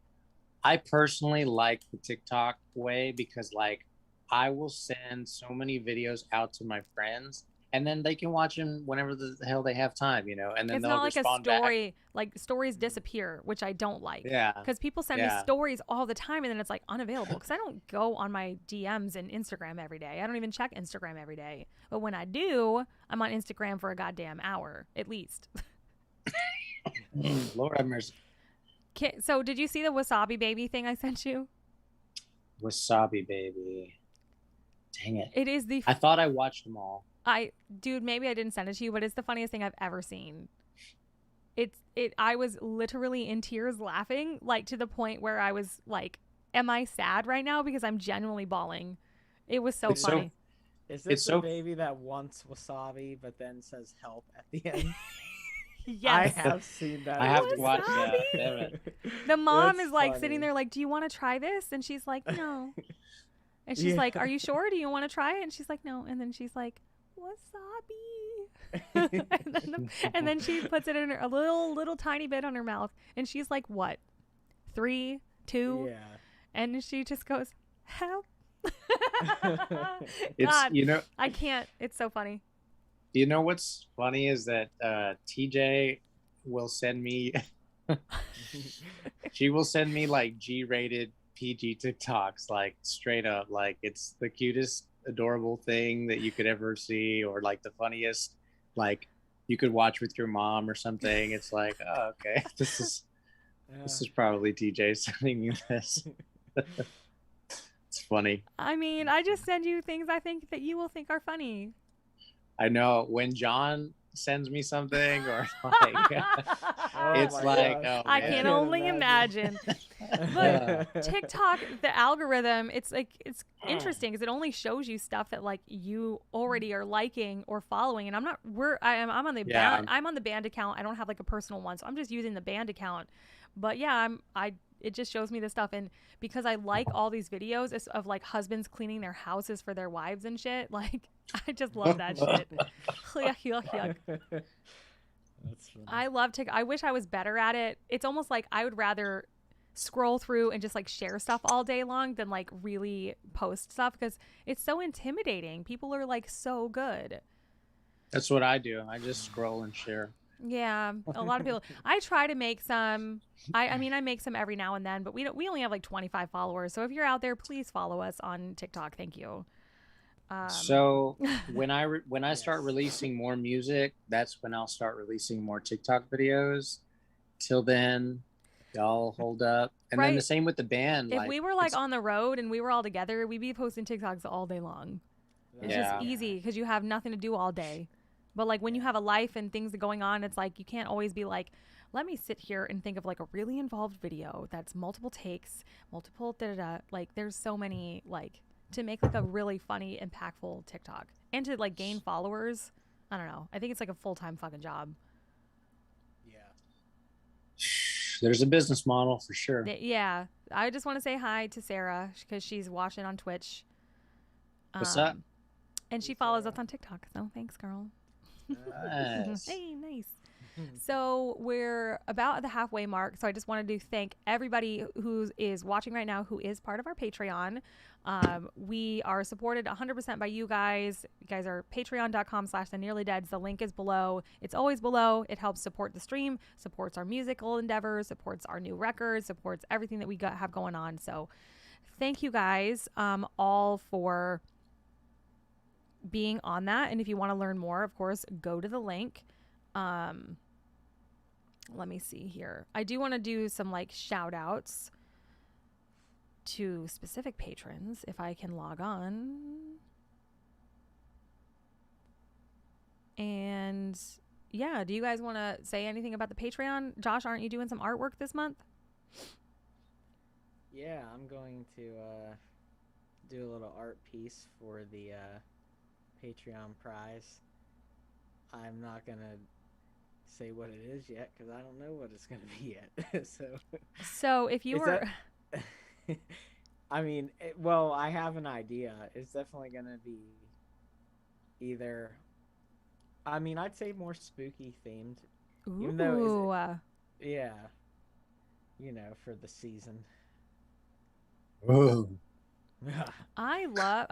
I personally like the TikTok way because like I will send so many videos out to my friends and then they can watch them whenever the hell they have time, you know, and then It's they'll not like a respond story, back. like stories disappear, which I don't like. Yeah. Because people send me stories all the time and then it's like unavailable because I don't go on my DMs and Instagram every day. I don't even check Instagram every day. But when I do, I'm on Instagram for a goddamn hour at least. Lord have mercy. So did you see the Wasabi Baby thing I sent you? Wasabi Baby. Dang it. It is I thought I watched them all. Dude, maybe I didn't send it to you, but it's the funniest thing I've ever seen. I was literally in tears laughing, like to the point where I was like, am I sad right now? Because I'm genuinely bawling. It was so funny. Is this the baby that wants wasabi but then says help at the end? Yes. I have seen that. I have to watch that. Damn it. The mom That's is like funny. sitting there like, do you want to try this? And she's like, no. And she's like, are you sure? Do you want to try it? And she's like, no. And then she's like, wasabi. and then she puts it in a little tiny bit on her mouth. And she's like, what? 3, 2? Yeah. And she just goes, help. It's, God, you know, I can't. It's so funny. you know what's funny is that TJ will send me she will send me like G-rated PG TikToks, like straight up, like it's the cutest adorable thing that you could ever see, or like the funniest, like you could watch with your mom or something. It's like, oh, okay, this is probably TJ sending you this. It's funny. I mean, I just send you things I think that you will think are funny. I know when John sends me something, or like Oh it's my like, gosh. oh I man. can only imagine. But TikTok, the algorithm, it's like it's interesting because it only shows you stuff that like you already are liking or following. And I'm not. I'm on the Yeah. band. I'm on the band account. I don't have like a personal one, so I'm just using the band account. But yeah, it just shows me this stuff, and because I like all these videos of like husbands cleaning their houses for their wives and shit, like I just love that shit. Yuck, yuck, yuck. That's funny. I love TikTok. I wish I was better at it. It's almost like I would rather scroll through and just like share stuff all day long than like really post stuff because it's so intimidating. People are like so good. That's what I do. I just scroll and share. Yeah, a lot of people. I try to make some. I mean, I make some every now and then, but we only have like 25 followers. So if you're out there, please follow us on TikTok. Thank you. So when I start Yes. releasing more music, that's when I'll start releasing more TikTok videos. Till then, y'all hold up. And then the Right. same with the band. If we were like it's- on the road and we were all together, we'd be posting TikToks all day long. It's Yeah. just easy because you have nothing to do all day. But like when you have a life and things going on, it's like you can't always be like, let me sit here and think of like a really involved video that's multiple takes, multiple da da da. Like there's so many like to make like a really funny, impactful TikTok and to like gain followers. I don't know. I think it's like a full-time fucking job. Yeah. There's a business model for sure. Yeah. I just want to say hi to Sarah because she's watching on Twitch. What's up? And she Hey, follows Sarah. us on TikTok. So thanks, girl. Nice. Hey, nice. So we're about at the halfway mark. So I just wanted to thank everybody who is watching right now, who is part of our Patreon. We are supported 100% by you guys. You guys are patreon.com/thenearlydeads. The link is below. It's always below. It helps support the stream, supports our musical endeavors, supports our new records, supports everything that we have going on. So thank you guys all for being on that. And if you want to learn more, of course, go to the link. Let me see here. I do want to do some like shout outs to specific patrons if I can log on. And yeah, do you guys want to say anything about the Patreon? Josh, aren't you doing some artwork this month? Yeah, I'm going to do a little art piece for the Patreon prize. I'm not gonna say what it is yet because I don't know what it's gonna be yet. So if you Is were I mean, well, I have an idea. It's definitely gonna be either. I mean, I'd say more spooky themed. Even though Yeah, you know, for the season. Whoa. I love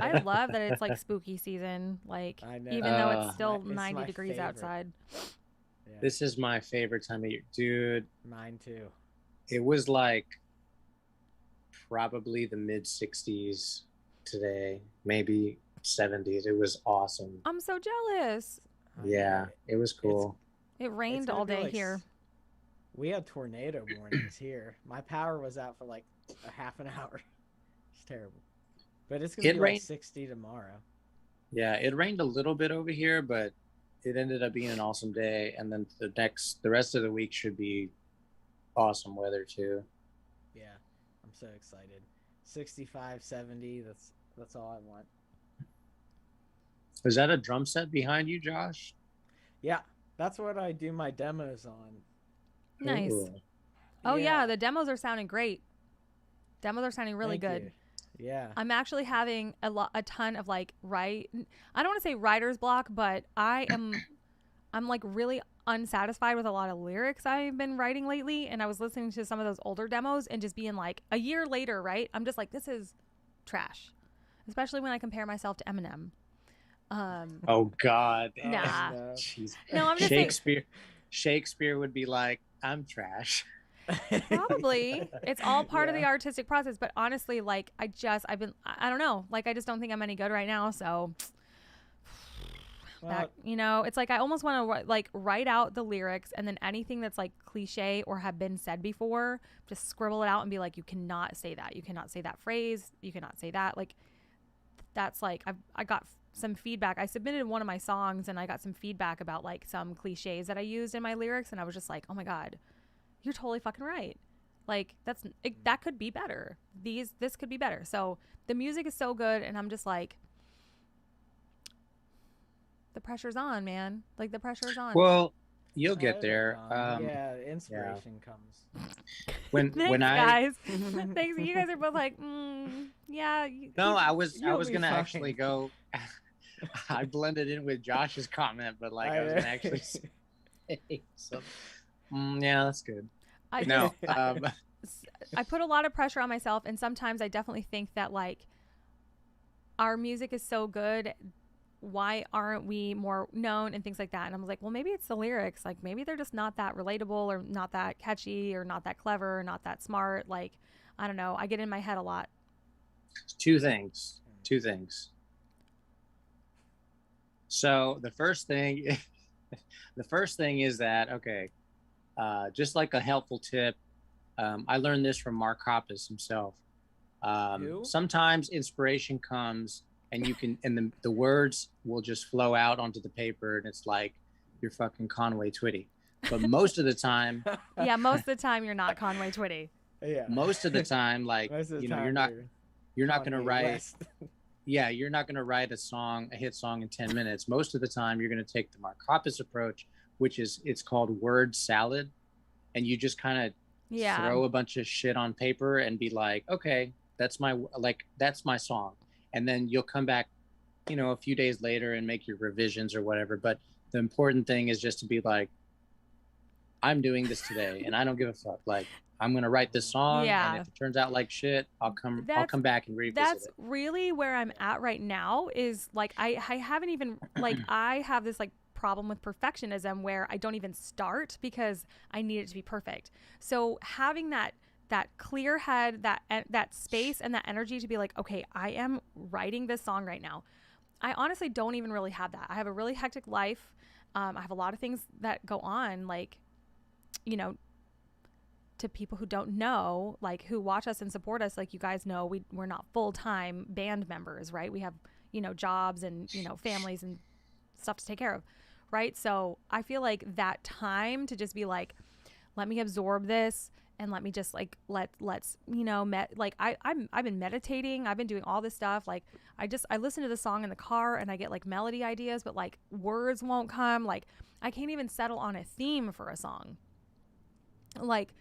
that it's like spooky season, like I know. even though it's still It's 90 my degrees favorite. outside. Yeah, This is my favorite time of year. Dude, mine too. it was like probably the mid 60s today, maybe 70s. It was awesome. I'm so jealous. I know Yeah, it was cool. It rained gonna all be day like here. We had tornado warnings here. My power was out for like a half an hour. It's terrible. But it's gonna It be rained- like 60 tomorrow. Yeah, it rained a little bit over here, but it ended up being an awesome day. And then the rest of the week should be awesome weather too. Yeah, I'm so excited. 65, 70. That's all I want. Is that a drum set behind you, Josh? Yeah, that's what I do my demos on. Nice. Ooh. Oh yeah, the demos are sounding great. Demos are sounding really Thank good. you. Yeah. I'm actually having a ton of like I don't want to say writer's block, but I'm like really unsatisfied with a lot of lyrics I've been writing lately, and I was listening to some of those older demos and just being like a year later, right? I'm just like, this is trash. Especially when I compare myself to Eminem. Oh God. Nah. no. Jeez. No, I'm just saying Shakespeare would be like, I'm trash. probably it's all part of the Yeah. artistic process, but honestly, like I don't know, like I just don't think I'm any good right now, so Well, you know, it's like I almost want to like write out the lyrics and then anything that's like cliche or have been said before, just scribble it out and be like, you cannot say that, you cannot say that phrase, you cannot say that. Like that's like I got some feedback. I submitted one of my songs and I got some feedback about like some cliches that I used in my lyrics, and I was just like, oh my God, you're totally fucking right. Like that could be better. This could be better. So the music is so good, and I'm just like, the pressure's on, man. Like the pressure's on. Well, you'll get there. Yeah, inspiration comes. Thanks, guys. Thanks. You guys are both like, yeah. No, I was gonna actually go. I blended in with Josh's comment, but like I was gonna actually say, so, yeah, that's good. I put a lot of pressure on myself, and sometimes I definitely think that like our music is so good, why aren't we more known and things like that? And I'm like, well, maybe it's the lyrics. Like maybe they're just not that relatable, or not that catchy, or not that clever, or not that smart. Like, I don't know. I get in my head a lot. Two things. So the first thing is that, okay, just like a helpful tip, I learned this from Mark Hoppus himself. Sometimes inspiration comes, and you can, and the words will just flow out onto the paper, and it's like you're fucking Conway Twitty. But most of the time, most of the time you're not Conway Twitty. Yeah. Most of the time, like you're not gonna write. Yeah, you're not gonna write a hit song in 10 minutes. Most of the time, you're gonna take the Mark Hoppus approach, which is it's called word salad, and you just kind of throw a bunch of shit on paper and be like, okay, that's my song. And then you'll come back, a few days later and make your revisions or whatever. But the important thing is just to be like, I'm doing this today, and I don't give a fuck. Like, I'm gonna write this song, and if it turns out like shit, I'll come back and revisit that's it. That's really where I'm at right now. Is like I haven't even like I have this like problem with perfectionism where I don't even start because I need it to be perfect. So having that clear head, that space and that energy to be like, okay, I am writing this song right now. I honestly don't even really have that. I have a really hectic life. I have a lot of things that go on, like, to people who don't know, like who watch us and support us, like you guys know, we're not full-time band members, right? We have, jobs and, families and stuff to take care of, right? So I feel like that time to just be like, let me absorb this. And let me just like I've been meditating. I've been doing all this stuff. Like I listen to the song in the car and I get like melody ideas, but like words won't come. Like I can't even settle on a theme for a song. Like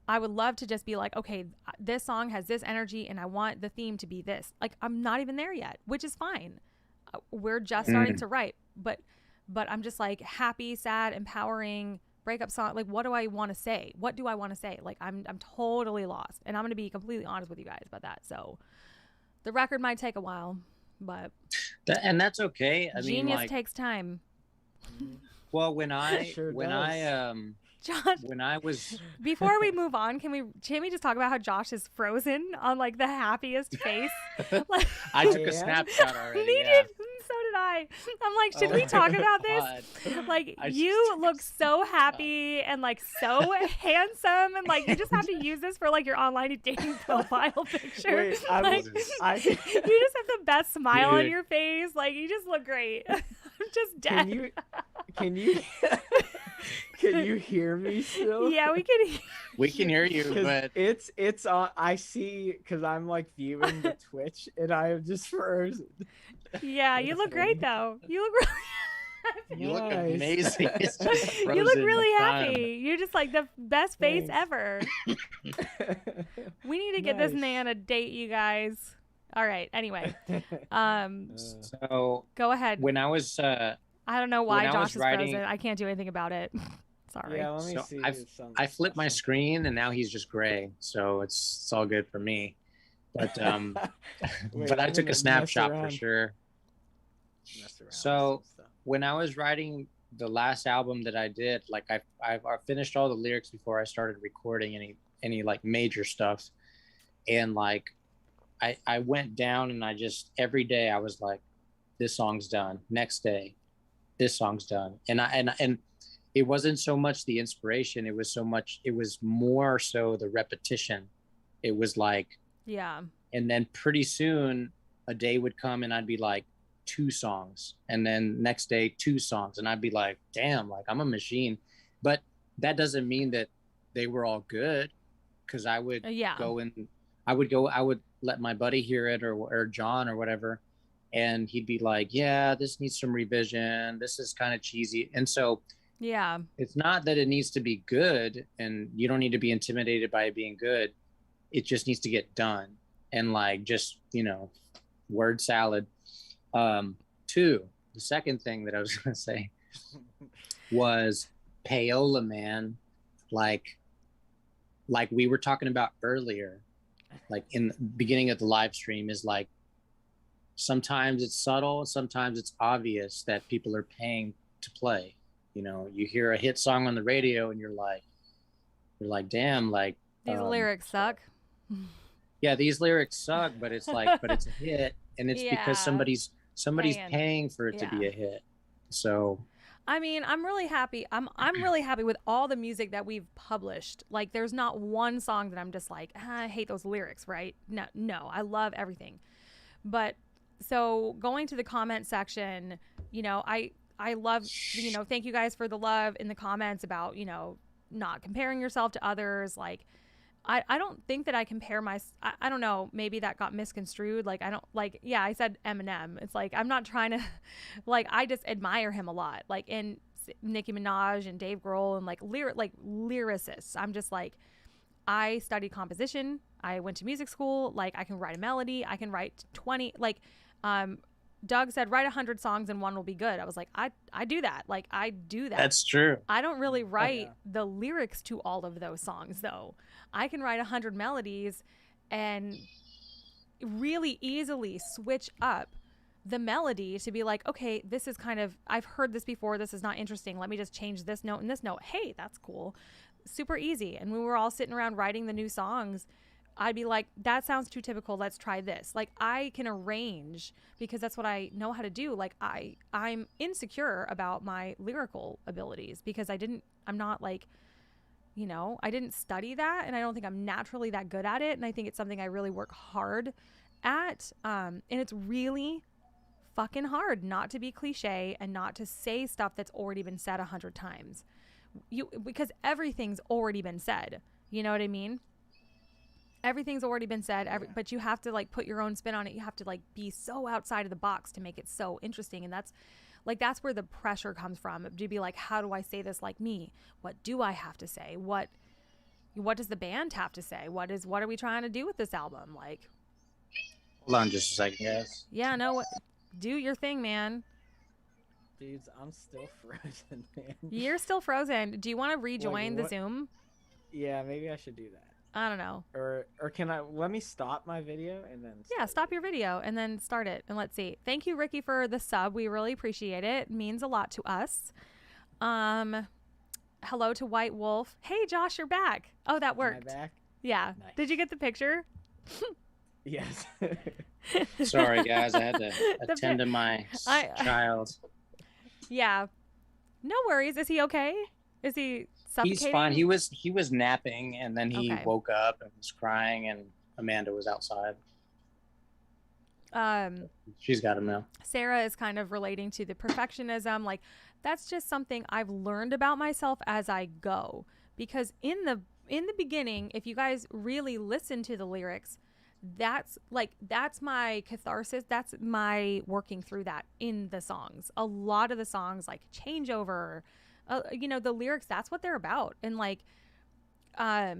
I would love to just be like, okay, this song has this energy and I want the theme to be this. Like I'm not even there yet, which is fine. We're just starting to write, but I'm just like happy, sad, empowering, breakup song. Like what do I want to say? What do I want to say? Like I'm totally lost, and I'm going to be completely honest with you guys about that. So the record might take a while, but and that's okay. I genius mean, like, takes time. Well, when I was before we move on, can we just talk about how Josh is frozen on like the happiest face? Like, I took a snapshot already. So did I. I'm like, should we talk about this? Like, you look so happy and like so handsome, and like you just have to use this for like your online dating profile picture. Wait, like, you just have the best smile on your face. Like, you just look great. I'm just dead. Can you hear me still? Yeah, we can. We can hear you, but it's on. I see, because I'm like viewing the Twitch, and I am just frozen. Yeah, you look great though. You look really. You look amazing. You look really happy. You're just like the best face ever. We need to get this man a date, you guys. All right. Anyway, so go ahead. When I was, I don't know why Josh is frozen. I can't do anything about it. Sorry. Yeah, let me see. I flipped my screen and now he's just gray, so it's all good for me. But but I took a snapshot for sure. So when I was writing the last album that I did, like I finished all the lyrics before I started recording any like major stuff, and like I went down and I just every day I was like, this song's done. Next day, this song's done. And it wasn't so much the inspiration. It was more so the repetition. It was like, yeah. And then pretty soon a day would come and I'd be like, 2 songs, and then next day 2 songs, and I'd be like, damn, like I'm a machine. But that doesn't mean that they were all good, because I would go and I would let my buddy hear it, or John or whatever, and he'd be like, yeah, this needs some revision, this is kind of cheesy. And so it's not that it needs to be good, and you don't need to be intimidated by it being good. It just needs to get done, and like, just, you know, word salad. 2, the second thing that I was gonna say was payola, man. Like we were talking about earlier, like in the beginning of the live stream, is like, sometimes it's subtle, sometimes it's obvious that people are paying to play. You know, you hear a hit song on the radio and you're like, damn, like these lyrics suck. Yeah, these lyrics suck, but it's like, but it's a hit, and it's because somebody's paying for it to be a hit. So I mean, I'm really happy. I'm really happy with all the music that we've published. Like, there's not one song that I'm just like, I hate those lyrics, right? No, I love everything. But so going to the comment section, you know, I love, you know, thank you guys for the love in the comments about, you know, not comparing yourself to others. Like, I don't think that I compare I don't know, maybe that got misconstrued. Like, I don't, like, yeah, I said Eminem. It's like, I'm not trying to, like, I just admire him a lot. Like, in Nicki Minaj and Dave Grohl and like lyricists. I'm just like, I studied composition. I went to music school. Like, I can write a melody. I can write 20, like, Doug said, write 100 songs and one will be good. I was like, I do that. Like, I do that. That's true. I don't really write the lyrics to all of those songs, though. I can write 100 melodies and really easily switch up the melody to be like, okay, this is kind of, I've heard this before. This is not interesting. Let me just change this note and this note. Hey, that's cool. Super easy. And when we were all sitting around writing the new songs, I'd be like, that sounds too typical. Let's try this. Like, I can arrange because that's what I know how to do. Like, I'm insecure about my lyrical abilities because I'm not like, you know, I didn't study that, and I don't think I'm naturally that good at it. And I think it's something I really work hard at. And it's really fucking hard not to be cliche and not to say stuff that's already been said 100 times. Because everything's already been said. You know what I mean? Everything's already been said, but you have to like put your own spin on it. You have to like be so outside of the box to make it so interesting. And that's where the pressure comes from, to be like, how do I say this like me? What do I have to say? What does the band have to say? What are we trying to do with this album? Like, hold on just a second, guys. Yeah, no, do your thing, man. Dudes, I'm still frozen, man. You're still frozen. Do you want to rejoin the Zoom? Yeah, maybe I should do that. I don't know. Or can I, let me stop my video and then stop your video and then start it, and let's see. Thank you, Ricky, for the sub. We really appreciate it. It means a lot to us. Hello to White Wolf. Hey, Josh, you're back. Oh, that worked. Am I back? Yeah. Nice. Did you get the picture? Yes. Sorry, guys. I had to attend to my child. Yeah. No worries. Is he okay? Is he suffocating? He's fine. He was napping, and then he woke up and was crying, and Amanda was outside. She's got him now. Sarah is kind of relating to the perfectionism. Like, that's just something I've learned about myself as I go. Because in the beginning, if you guys really listen to the lyrics, that's my catharsis. That's my working through that in the songs. A lot of the songs, like Changeover, you know, the lyrics, that's what they're about. And like, Fact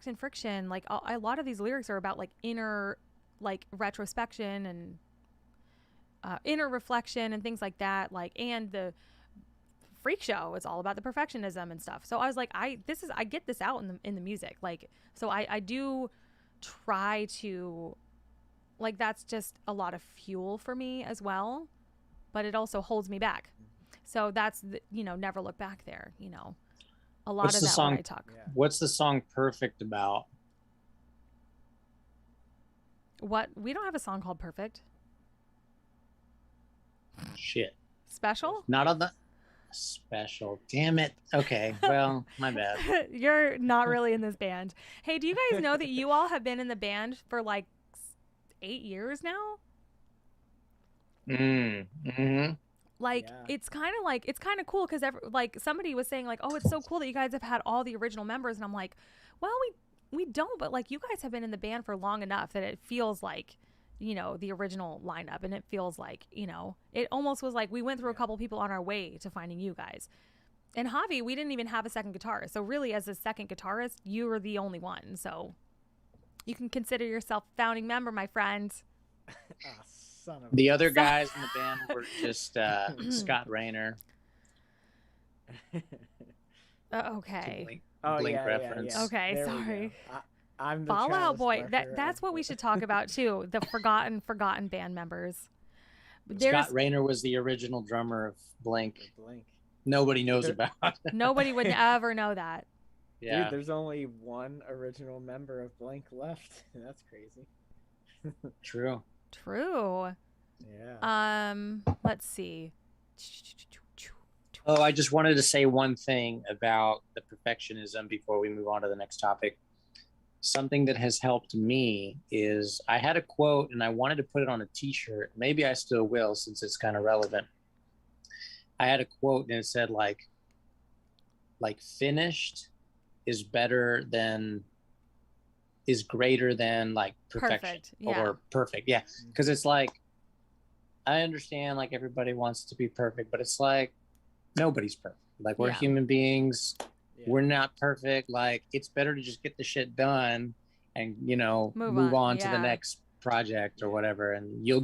and Friction, like a lot of these lyrics are about like inner, like retrospection and inner reflection and things like that. Like, and the Freak Show, it's all about the perfectionism and stuff. So I was like, I get this out in the music. Like, so I do try to, like, that's just a lot of fuel for me as well, but it also holds me back. So that's never look back there, you know. A lot of that when I talk. Yeah. What's the song Perfect about? What? We don't have a song called Perfect. Shit. Special? Not on the special. Damn it. Okay. Well, my bad. You're not really in this band. Hey, do you guys know that you all have been in the band for like 8 years now. Mm-hmm. Like Yeah. it's kind of cool because like somebody was saying like, oh, it's so cool that you guys have had all the original members, and I'm like, well, we don't, but like you guys have been in the band for long enough that it feels like, you know, the original lineup, and it feels like, you know, it almost was like we went through a couple people on our way to finding you guys. And Javi, we didn't even have a second guitarist, so really as a second guitarist, you were the only one, so you can consider yourself founding member, my friend. Ah, son of The a... other guys in the band were just Scott Rayner. Okay. Blink reference. Yeah. Okay, There we sorry. go. I'm the Fallout Travis Boy. Barker That's of what we should talk about too. The forgotten band members. Scott Rayner was the original drummer of Blink. Blink. Nobody knows about. Nobody would ever know that. Yeah. Dude, there's only one original member of Blink left. That's crazy. True. Yeah. Let's see. Oh, I just wanted to say one thing about the perfectionism before we move on to the next topic. Something that has helped me is I had a quote and I wanted to put it on a t-shirt. Maybe I still will since it's kind of relevant. I had a quote and it said like finished is greater than like perfection or perfect. Yeah. Because it's like, I understand like everybody wants to be perfect, but it's like nobody's perfect. Like we're human beings. Yeah. We're not perfect. Like it's better to just get the shit done and, you know, move on to the next project or whatever. And you'll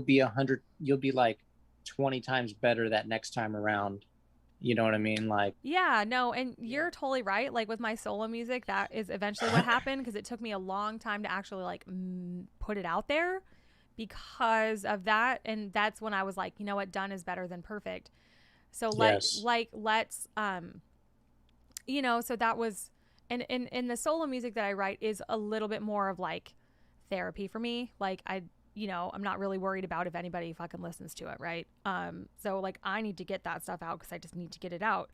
be like 20 times better that next time around. You know what I mean? Like, yeah, no. And you're totally right. Like with my solo music, that is eventually what happened. Cause it took me a long time to actually like put it out there because of that. And that's when I was like, you know what? Done is better than perfect. So let's, you know, so that was, and the solo music that I write is a little bit more of like therapy for me. Like you know, I'm not really worried about if anybody fucking listens to it. Right. So like I need to get that stuff out because I just need to get it out.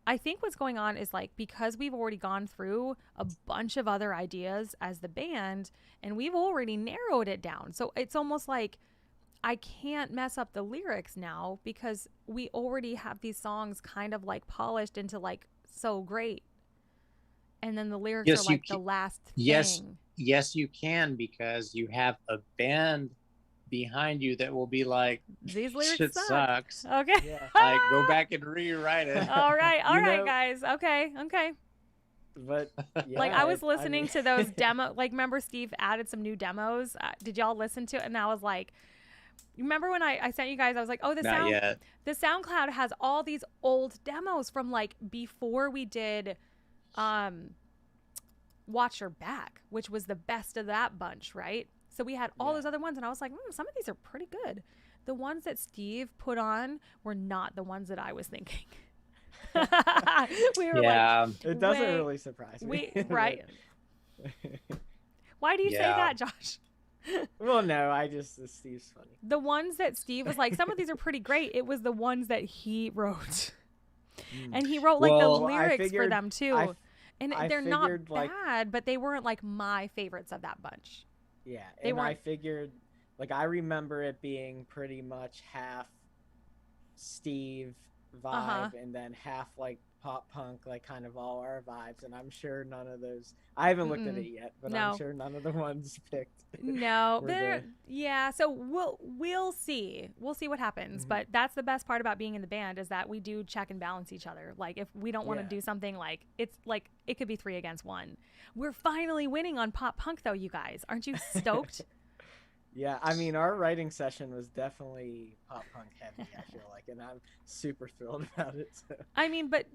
I think what's going on is like, because we've already gone through a bunch of other ideas as the band and we've already narrowed it down. So it's almost like I can't mess up the lyrics now because we already have these songs kind of like polished into like so great. And then the lyrics are like the last thing. Yes, you can, because you have a band behind you that will be like, these lyrics shit sucks. Okay. Yeah. Like go back and rewrite it. All right, guys. Okay. But yeah, like I was listening to those demo. Like remember Steve added some new demos. Did y'all listen to it? And I was like, remember when I sent you guys? I was like, oh, the SoundCloud has all these old demos from like before we did, Watch Your Back, which was the best of that bunch, right? So we had all those other ones, and I was like, some of these are pretty good. The ones that Steve put on were not the ones that I was thinking. We were like, it doesn't really surprise me. Right? Why do you say that, Josh? Well, no, Steve's funny. The ones that Steve was like, some of these are pretty great. It was the ones that he wrote, and he wrote like the lyrics for them too. And they're not bad, but they weren't like my favorites of that bunch. Yeah, and I figured, like, I remember it being pretty much half Steve vibe and then half like pop punk, like kind of all our vibes. And I'm sure none of those, I haven't looked at it yet, but I'm sure none of the ones picked. No, so we'll see. We'll see what happens. But that's the best part about being in the band is that we do check and balance each other. Like if we don't want to do something, like it's like it could be 3 against 1. We're finally winning on pop punk though, you guys. Aren't you stoked? Yeah, I mean, our writing session was definitely pop punk heavy, I feel like, and I'm super thrilled about it. So. I mean, but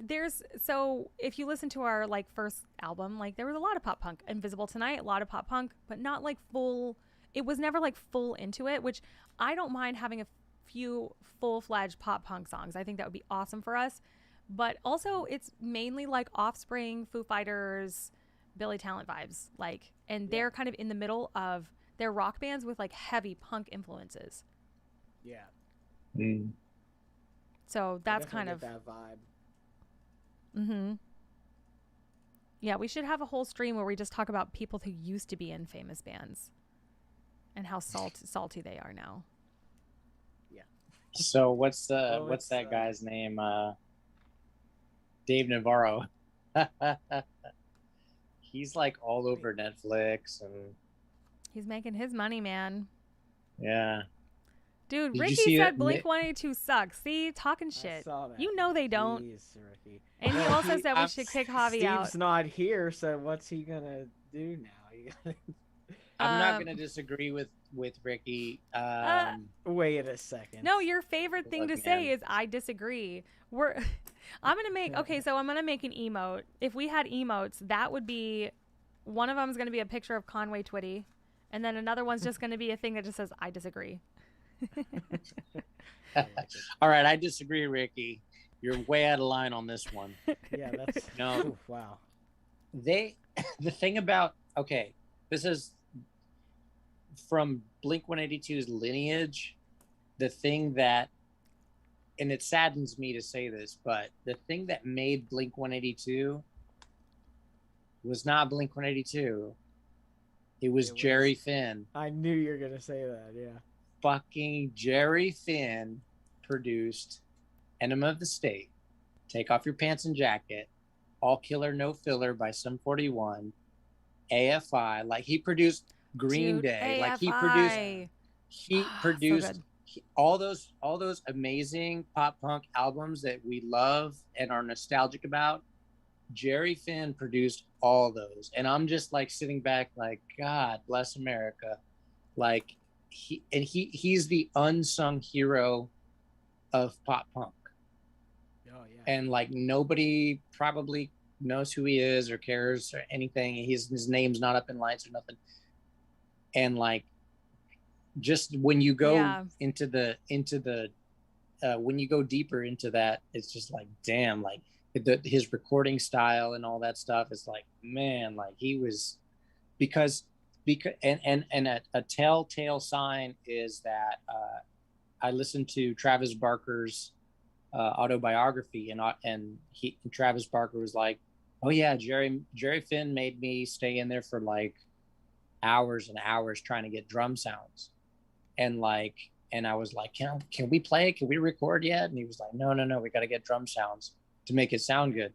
so if you listen to our like first album, like there was a lot of pop punk. Invisible Tonight, a lot of pop punk, but not like full. It was never like full into it, which I don't mind having a few full-fledged pop punk songs. I think that would be awesome for us. But also, it's mainly like Offspring, Foo Fighters, Billy Talent vibes, like, and they're kind of in the middle of. They're rock bands with like heavy punk influences. Yeah. So that's kind of that vibe. Yeah, we should have a whole stream where we just talk about people who used to be in famous bands. and how salty they are now. So what's it's, that guy's name? Dave Navarro. He's like all over Netflix and He's making his money, man. yeah. Dude, Did you Ricky see said that? Blink-182 sucks. See, talking I shit. saw that. You know they don't. Jeez, Ricky. And he Well, also said we should kick Javi Steve's out. not here, so what's he gonna do now? I'm not gonna disagree with Ricky. Wait a second. No, your favorite thing Look, to say man. is I disagree. I'm gonna make so I'm gonna make an emote. If we had emotes, that would be one of them is gonna be a picture of Conway Twitty, and then another one's just gonna be a thing that just says I disagree. All right, I disagree, Ricky. You're way out of line on this one. Yeah, that's No. Oof, wow. The thing about this is from Blink-182's lineage. The thing that, and it saddens me to say this, but the thing that made Blink-182 was not Blink-182. It was Jerry Finn. I knew you were gonna say that. Yeah. Fucking Jerry Finn produced Enema of the State, Take Off Your Pants and Jacket, All Killer No Filler by Sum 41, AFI. Like he produced Green Dude, Day. AFI. Like he produced So all those amazing pop punk albums that we love and are nostalgic about. Jerry Finn produced all those, and I'm just like sitting back like, God bless America. Like he's the unsung hero of pop punk. Oh yeah. And like nobody probably knows who he is or cares or anything. His name's not up in lights or nothing. And like, just when you go into the when you go deeper into that, it's just like, damn, like his recording style and all that stuff is like, man, like he was because a telltale sign is that I listened to Travis Barker's autobiography, and Travis Barker was like, oh yeah, Jerry Finn made me stay in there for like hours and hours trying to get drum sounds, and I was like, can we play? Can we record yet? And he was like, no, we got to get drum sounds to make it sound good.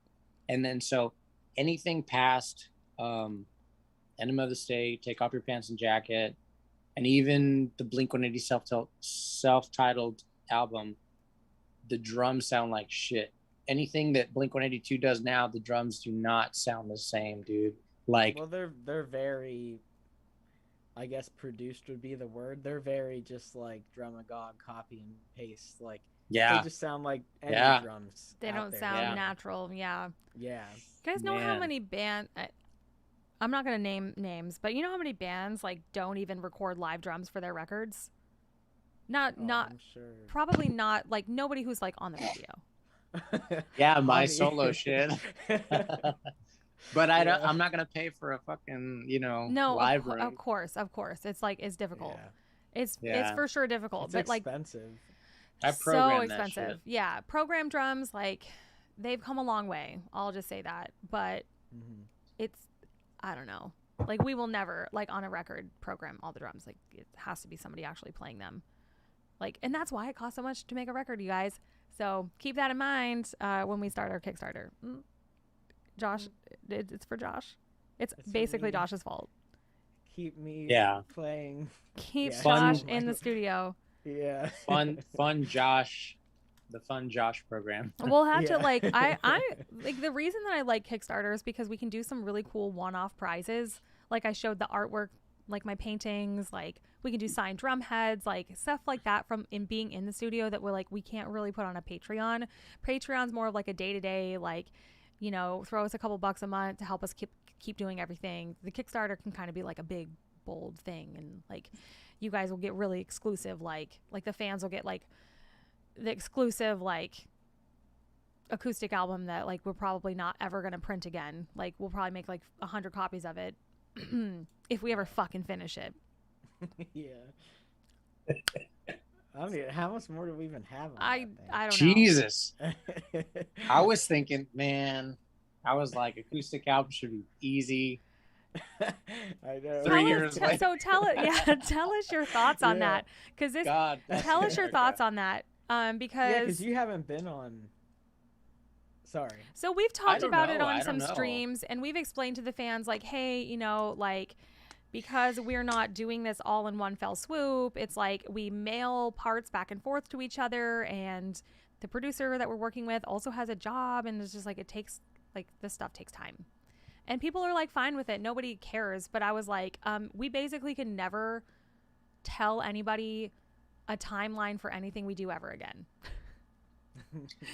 And then so anything past Enema of the State, Take Off Your Pants and Jacket, and even the Blink-182 self-titled album, the drums sound like shit. Anything that Blink-182 does now, the drums do not sound the same, dude. Like, well, they're very, I guess produced would be the word. They're very just like Drumagog copy and paste. Like, they just sound like any drums. They don't sound natural. Yeah. Yeah. You guys know how many bands? I'm not gonna name names, but you know how many bands like don't even record live drums for their records? Not I'm sure. Probably not like nobody who's like on the video. Yeah, my solo shit. But I'm not gonna pay for a fucking live room. Of course, it's like it's difficult. Yeah. It's for sure difficult, it's but expensive. Like so expensive. Yeah, program drums, like they've come a long way. I'll just say that, but it's I don't know. Like we will never like on a record program all the drums. Like it has to be somebody actually playing them. Like, and that's why it costs so much to make a record, you guys. So keep that in mind when we start our Kickstarter. Josh, it's for Josh. It's basically Josh's fault. Keep me playing. Keep Josh in the studio. Yeah. Fun Josh. The Fun Josh program. We'll have to like I like the reason that I like Kickstarter is because we can do some really cool one-off prizes. Like I showed the artwork, like my paintings, like we can do signed drum heads, like stuff like that from being in the studio that we can't really put on a Patreon. Patreon's more of like a day-to-day, like, throw us a couple bucks a month to help us keep doing everything. The Kickstarter can kind of be like a big bold thing, and like you guys will get really exclusive, like the fans will get like the exclusive like acoustic album that like we're probably not ever gonna print again. Like we'll probably make like 100 copies of it if we ever fucking finish it. Yeah. I mean, how much more do we even have on I don't know. Jesus. I was thinking, man, I was like, acoustic album should be easy. I know. 3 years later. So tell us your thoughts on Yeah. that, because this. God, Tell us your thoughts on that, because you haven't been on. Sorry. So we've talked don't about it know. on I some don't know. streams, and we've explained to the fans, like, hey, you know, like, because we're not doing this all in one fell swoop, it's like we mail parts back and forth to each other, and the producer that we're working with also has a job, and it's just like, it takes, like, this stuff takes time. And people are like fine with it. Nobody cares. But I was like, we basically can never tell anybody a timeline for anything we do ever again.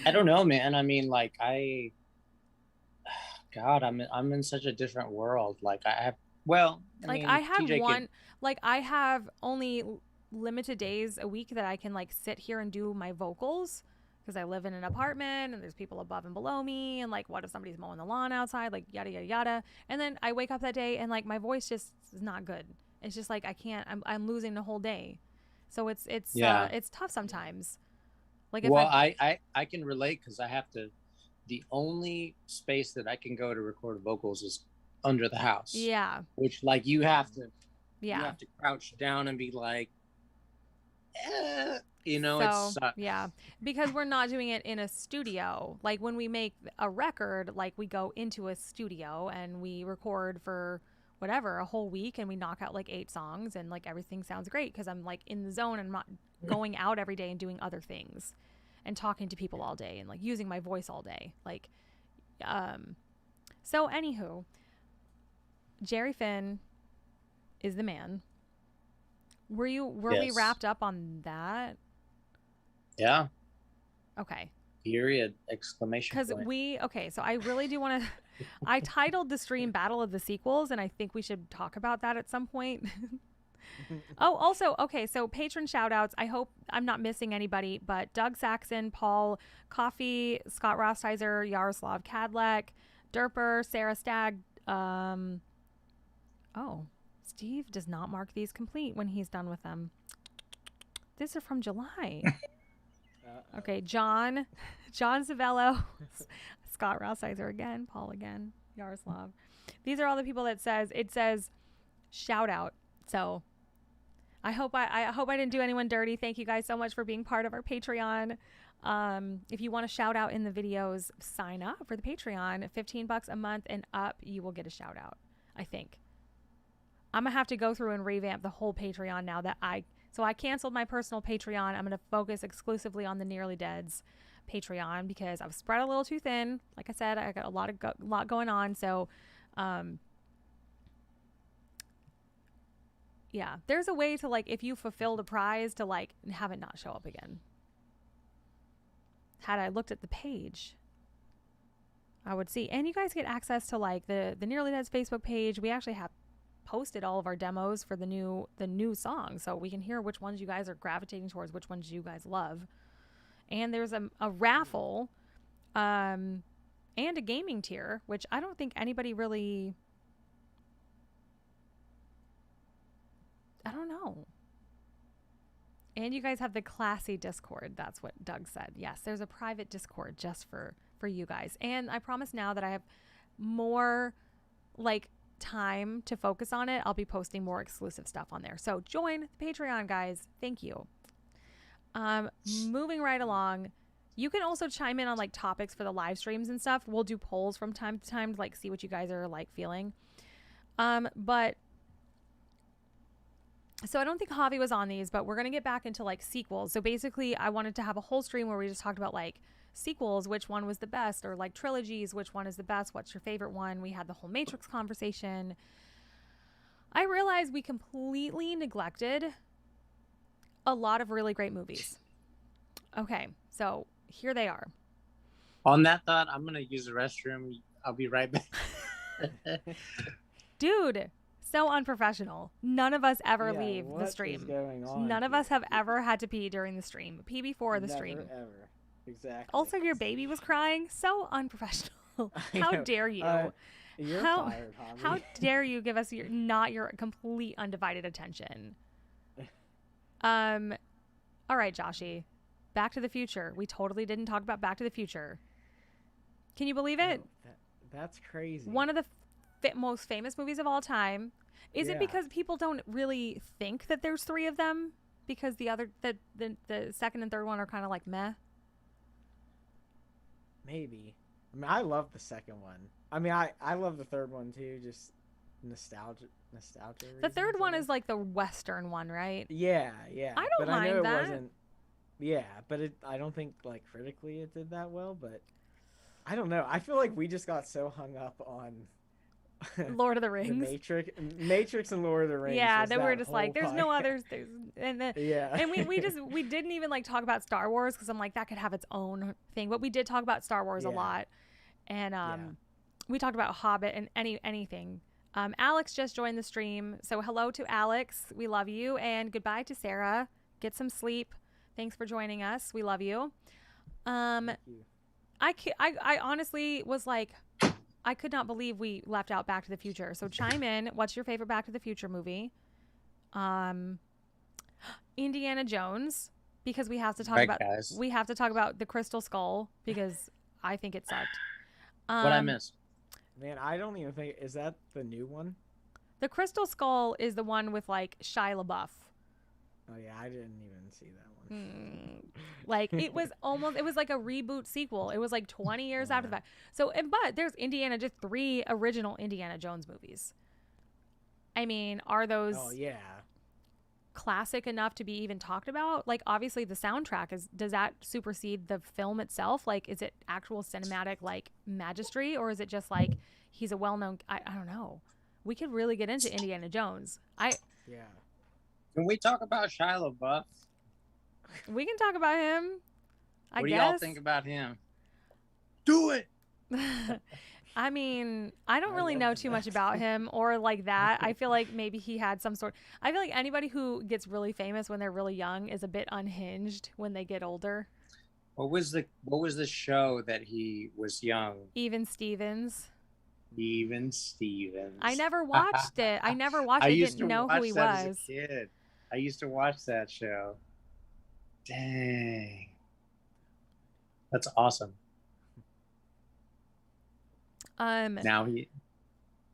I don't know, man. I mean, like, God, I'm in such a different world. Like, I have, well, I have only limited days a week that I can like sit here and do my vocals, because I live in an apartment and there's people above and below me, and like, what if somebody's mowing the lawn outside, like yada yada yada. And then I wake up that day and like my voice just is not good. It's just like I'm losing the whole day. So it's tough sometimes. Like, if well, I can relate, because I have to. The only space that I can go to record vocals is under the house. Yeah. Which, like, you have to. Yeah. You have to crouch down and be like, you know, so, it sucks. Yeah, because we're not doing it in a studio. Like, when we make a record, like, we go into a studio and we record for whatever, a whole week, and we knock out like 8 songs, and like everything sounds great because I'm like in the zone and I'm not going out every day and doing other things and talking to people all day and like using my voice all day. Like, so anywho, Jerry Finn is the man. Were we wrapped up on that? Yeah. Okay. Period. Exclamation point. Because so I really do want to. I titled the stream "Battle of the Sequels," and I think we should talk about that at some point. Oh, also, okay, so patron shout outs. I hope I'm not missing anybody, but Doug Saxon, Paul Coffey, Scott Rostizer, Yaroslav Kadlec, Derper, Sarah Stagg. Steve does not mark these complete when he's done with them. These are from July. Okay, John Savello, Scott Rostizer again, Paul again, Yaroslav. These are all the people that it says shout out. So I hope I didn't do anyone dirty. Thank you guys so much for being part of our Patreon. If you want to shout out in the videos, sign up for the Patreon. $15 a month and up, you will get a shout out, I think. I'm going to have to go through and revamp the whole Patreon now that I canceled my personal Patreon. I'm going to focus exclusively on the Nearly Dead's Patreon because I've spread a little too thin. Like I said, I got a lot going on. So, yeah, there's a way to, like, if you fulfilled a prize, to like have it not show up again. Had I looked at the page, I would see. And you guys get access to like the Nearly Dead's Facebook page. We actually have posted all of our demos for the new songs, so we can hear which ones you guys are gravitating towards, which ones you guys love. And there's a raffle and a gaming tier, which I don't think anybody really, I don't know. And you guys have the classy Discord. That's what Doug said. Yes, there's a private Discord just for you guys. And I promise now that I have more like time to focus on it, I'll be posting more exclusive stuff on there. So join the Patreon, guys. Thank you. Moving right along, you can also chime in on like topics for the live streams and stuff. We'll do polls from time to time to like see what you guys are like feeling. But so I don't think Javi was on these, but we're gonna get back into like sequels. So basically I wanted to have a whole stream where we just talked about like sequels, which one was the best, or like trilogies, which one is the best, what's your favorite one. We had the whole Matrix conversation. I realized we completely neglected a lot of really great movies. Okay, so here they are. On that thought, I'm gonna use the restroom. I'll be right back. Dude, so unprofessional. None of us ever leave the stream. None of us have ever had to pee during the stream. Pee before the stream. Ever. Exactly. Also, your baby was crying. So unprofessional. How dare you? You're fired, Javi. How dare you give us your complete undivided attention? All right, Joshy. Back to the Future. We totally didn't talk about Back to the Future. Can you believe it? That's crazy. One of the most famous movies of all time. Is it because people don't really think that there's 3 of them? Because the second and third one are kind of like meh. Maybe. I mean, I love the second one. I mean, I love the third one too. Just nostalgia. The third one is like the Western one, right? Yeah. I don't but mind I know that. it wasn't. Yeah, but I don't think like critically it did that well. But I don't know. I feel like we just got so hung up on Lord of the Rings. The Matrix and Lord of the Rings. Yeah, that we're just like, there's no others. And we didn't even like talk about Star Wars because I'm like, that could have its own thing. But we did talk about Star Wars a lot, and we talked about Hobbit and anything. Alex just joined the stream, so hello to Alex. We love you, and goodbye to Sarah. Get some sleep. Thanks for joining us. We love you. Thank you. I honestly was like, I could not believe we left out Back to the Future. So chime in. What's your favorite Back to the Future movie? Indiana Jones, because we have to talk about the Crystal Skull because I think it sucked. What I missed? Man, I don't even think, is that the new one? The Crystal Skull is the one with like Shia LaBeouf. Oh yeah, I didn't even see that one. Like it was like a reboot sequel. It was like 20 years after that. So, but there's just 3 original Indiana Jones movies. I mean, are those classic enough to be even talked about? Like obviously the soundtrack does that supersede the film itself? Like is it actual cinematic like magistry, or is it just like he's a well-known, I don't know. We could really get into Indiana Jones. Can we talk about Shia LaBeouf? We can talk about him. What do y'all think about him? Do it. I mean, I don't really know too much about him or like that. I feel like maybe he had I feel like anybody who gets really famous when they're really young is a bit unhinged when they get older. What was the show that he was young? Even Stevens. I never watched it. I didn't know who he was. As a kid. I used to watch that show. Dang. That's awesome.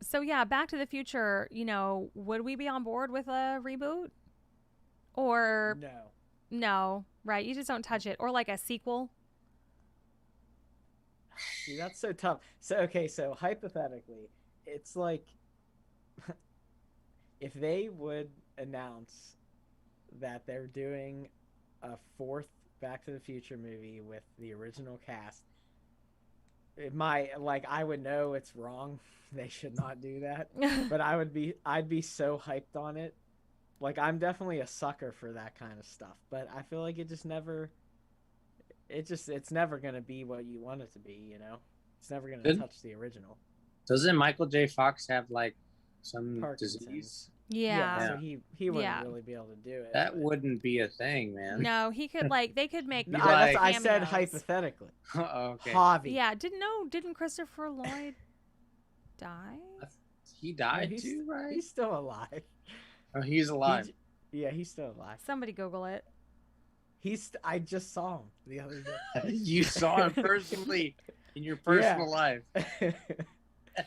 So yeah, Back to the Future, would we be on board with a reboot? Or no, right? You just don't touch it. Or like a sequel. See, that's so tough. So hypothetically, it's like if they would announce that they're doing a 4th Back to the Future movie with the original cast, I would know it's wrong. They should not do that. But I'd be so hyped on it. Like I'm definitely a sucker for that kind of stuff. But I feel like it's never gonna be what you want it to be, It's never gonna touch the original. Doesn't Michael J. Fox have like some Parkinson's Yeah. disease? So he wouldn't really be able to do it. That wouldn't be a thing, man. No, he could they could make I said hypothetically. Okay. Javi. Yeah, didn't Christopher Lloyd die? He died too, right? He's still alive. Oh, he's alive. He's still alive. Somebody Google it. I just saw him the other day. You saw him personally in your personal life.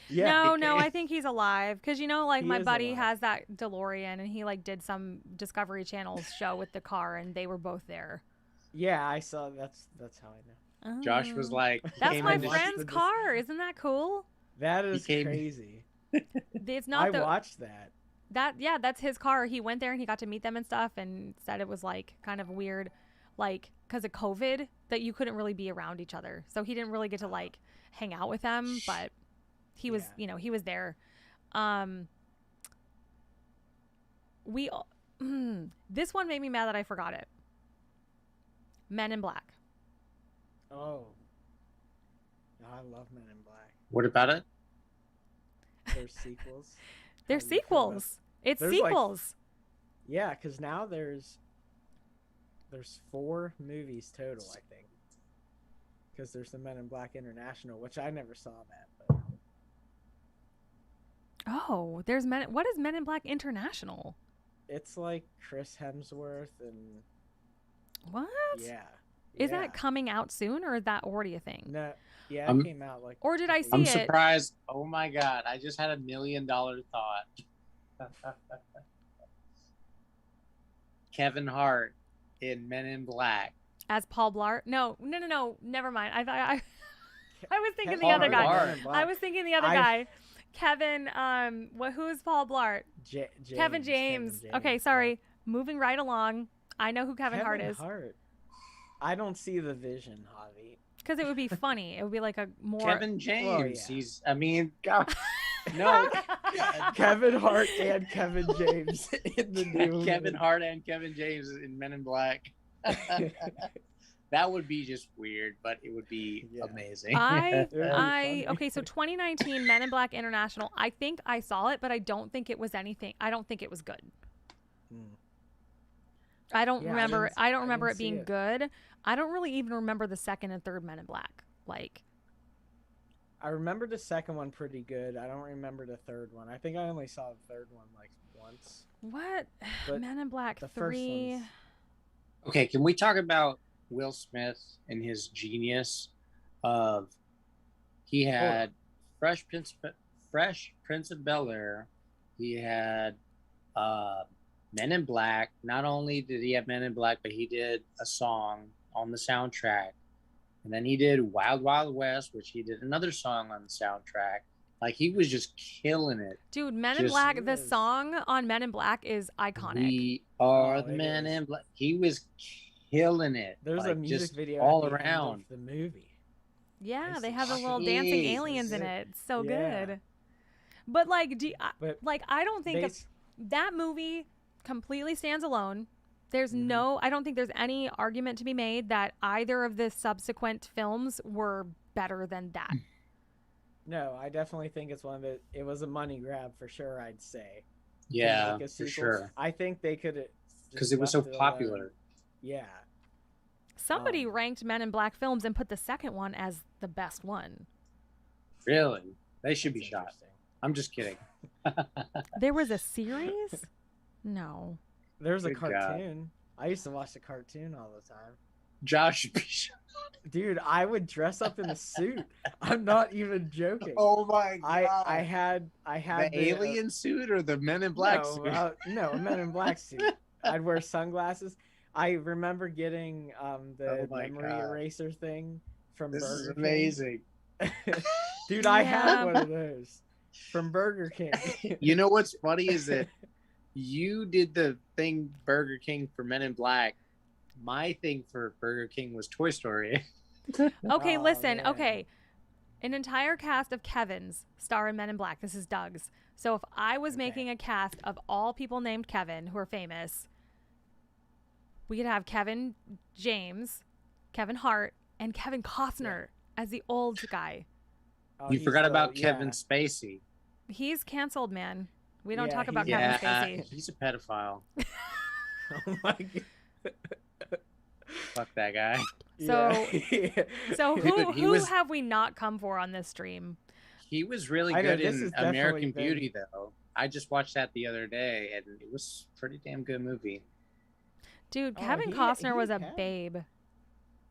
No, I think he's alive because my buddy alive. has that DeLorean and he like did some Discovery Channel show with the car and they were both there. Yeah, I saw. That's how I know. Josh was like, "That's my friend's car. Isn't that cool?" That is crazy. It's not. I watched that. That's his car. He went there and he got to meet them and stuff and said it was like kind of weird, like because of COVID that you couldn't really be around each other, so he didn't really get to like hang out with them, but. He was, he was there. This one made me mad that I forgot it. Men in Black. Oh. I love Men in Black. What about it? There's sequels. There's sequels. It's sequels. Yeah, because now there's 4 movies total, I think. Because there's the Men in Black International, which I never saw that, but. Oh, there's what is Men in Black International? It's like Chris Hemsworth and what? Yeah. Is that coming out soon or is that already a thing? No. Yeah, I'm- it came out like. Or did I see I'm it? surprised. Oh my god! I just had $1 million thought. Kevin Hart in Men in Black. As Paul Blart? No. Never mind. I was thinking the Paul other guy. Blart. I was thinking the other guy. Kevin. Who's Paul Blart? Kevin James. Okay, sorry. Yeah. Moving right along. I know who Kevin Hart is. I don't see the vision, Javi. Because it would be funny. It would be like a more. Kevin James. Well, yeah. He's. I mean, God. No. Kevin Hart and Kevin James in the new Kevin Hart and Kevin James in Men in Black. That would be just weird, but it would be amazing. Okay, so 2019 Men in Black International. I think I saw it, but I don't think it was anything. I don't think it was good. I don't remember. I don't remember it being good. I don't really even remember the second and third Men in Black. Like, I remember the second one pretty good. I don't remember the third one. I think I only saw the third one like once. What? But Men in Black the 3. first one's... Okay, can we talk about Will Smith and his genius of he had Fresh Prince of Bel-Air, he had Men in Black. Not only did he have Men in Black, but he did a song on the soundtrack. And then he did Wild Wild West, which he did another song on the soundtrack. Like, he was just killing it. Dude, Men in Black, the song on Men in Black is iconic. We are the Men in Black. He was killing it. There's a music video all at the around end of the movie. Yeah, Nice they and have the little shiny. dancing aliens in it. It's so good. But like, I don't think that movie completely stands alone. There's I don't think there's any argument to be made that either of the subsequent films were better than that. No, I definitely think it's it was a money grab for sure, I'd say. Yeah, for sure. I think they could, because it was so popular. Yeah. Somebody ranked Men in Black films and put the second one as the best one. Really? They should be shot. I'm just kidding. There was a series? No. There's a cartoon. I used to watch the cartoon all the time. Josh should be shot. Dude, I would dress up in a suit. I'm not even joking. Oh my god! I had the alien suit or the Men in Black suit? No, a Men in Black suit. I'd wear sunglasses. I remember getting the memory eraser thing from Burger King. This is amazing. Dude, I had one of those from Burger King. You know what's funny is that you did the thing Burger King for Men in Black. My thing for Burger King was Toy Story. Okay, listen. Man. Okay. An entire cast of Kevins star in Men in Black. This is Doug's. So if I was making a cast of all people named Kevin who are famous, we could have Kevin James, Kevin Hart, and Kevin Costner as the old guy. You forgot about Kevin Spacey. He's canceled, man. We don't Yeah, talk about Yeah, Kevin Spacey. he's a pedophile. Oh my god. Fuck that guy. So, Yeah. so Dude, who have we not come for on this stream? He was really I know, good this in has definitely American been- Beauty, though. I just watched that the other day, and it was a pretty damn good movie. Dude, Oh, Kevin he Costner was a can. babe.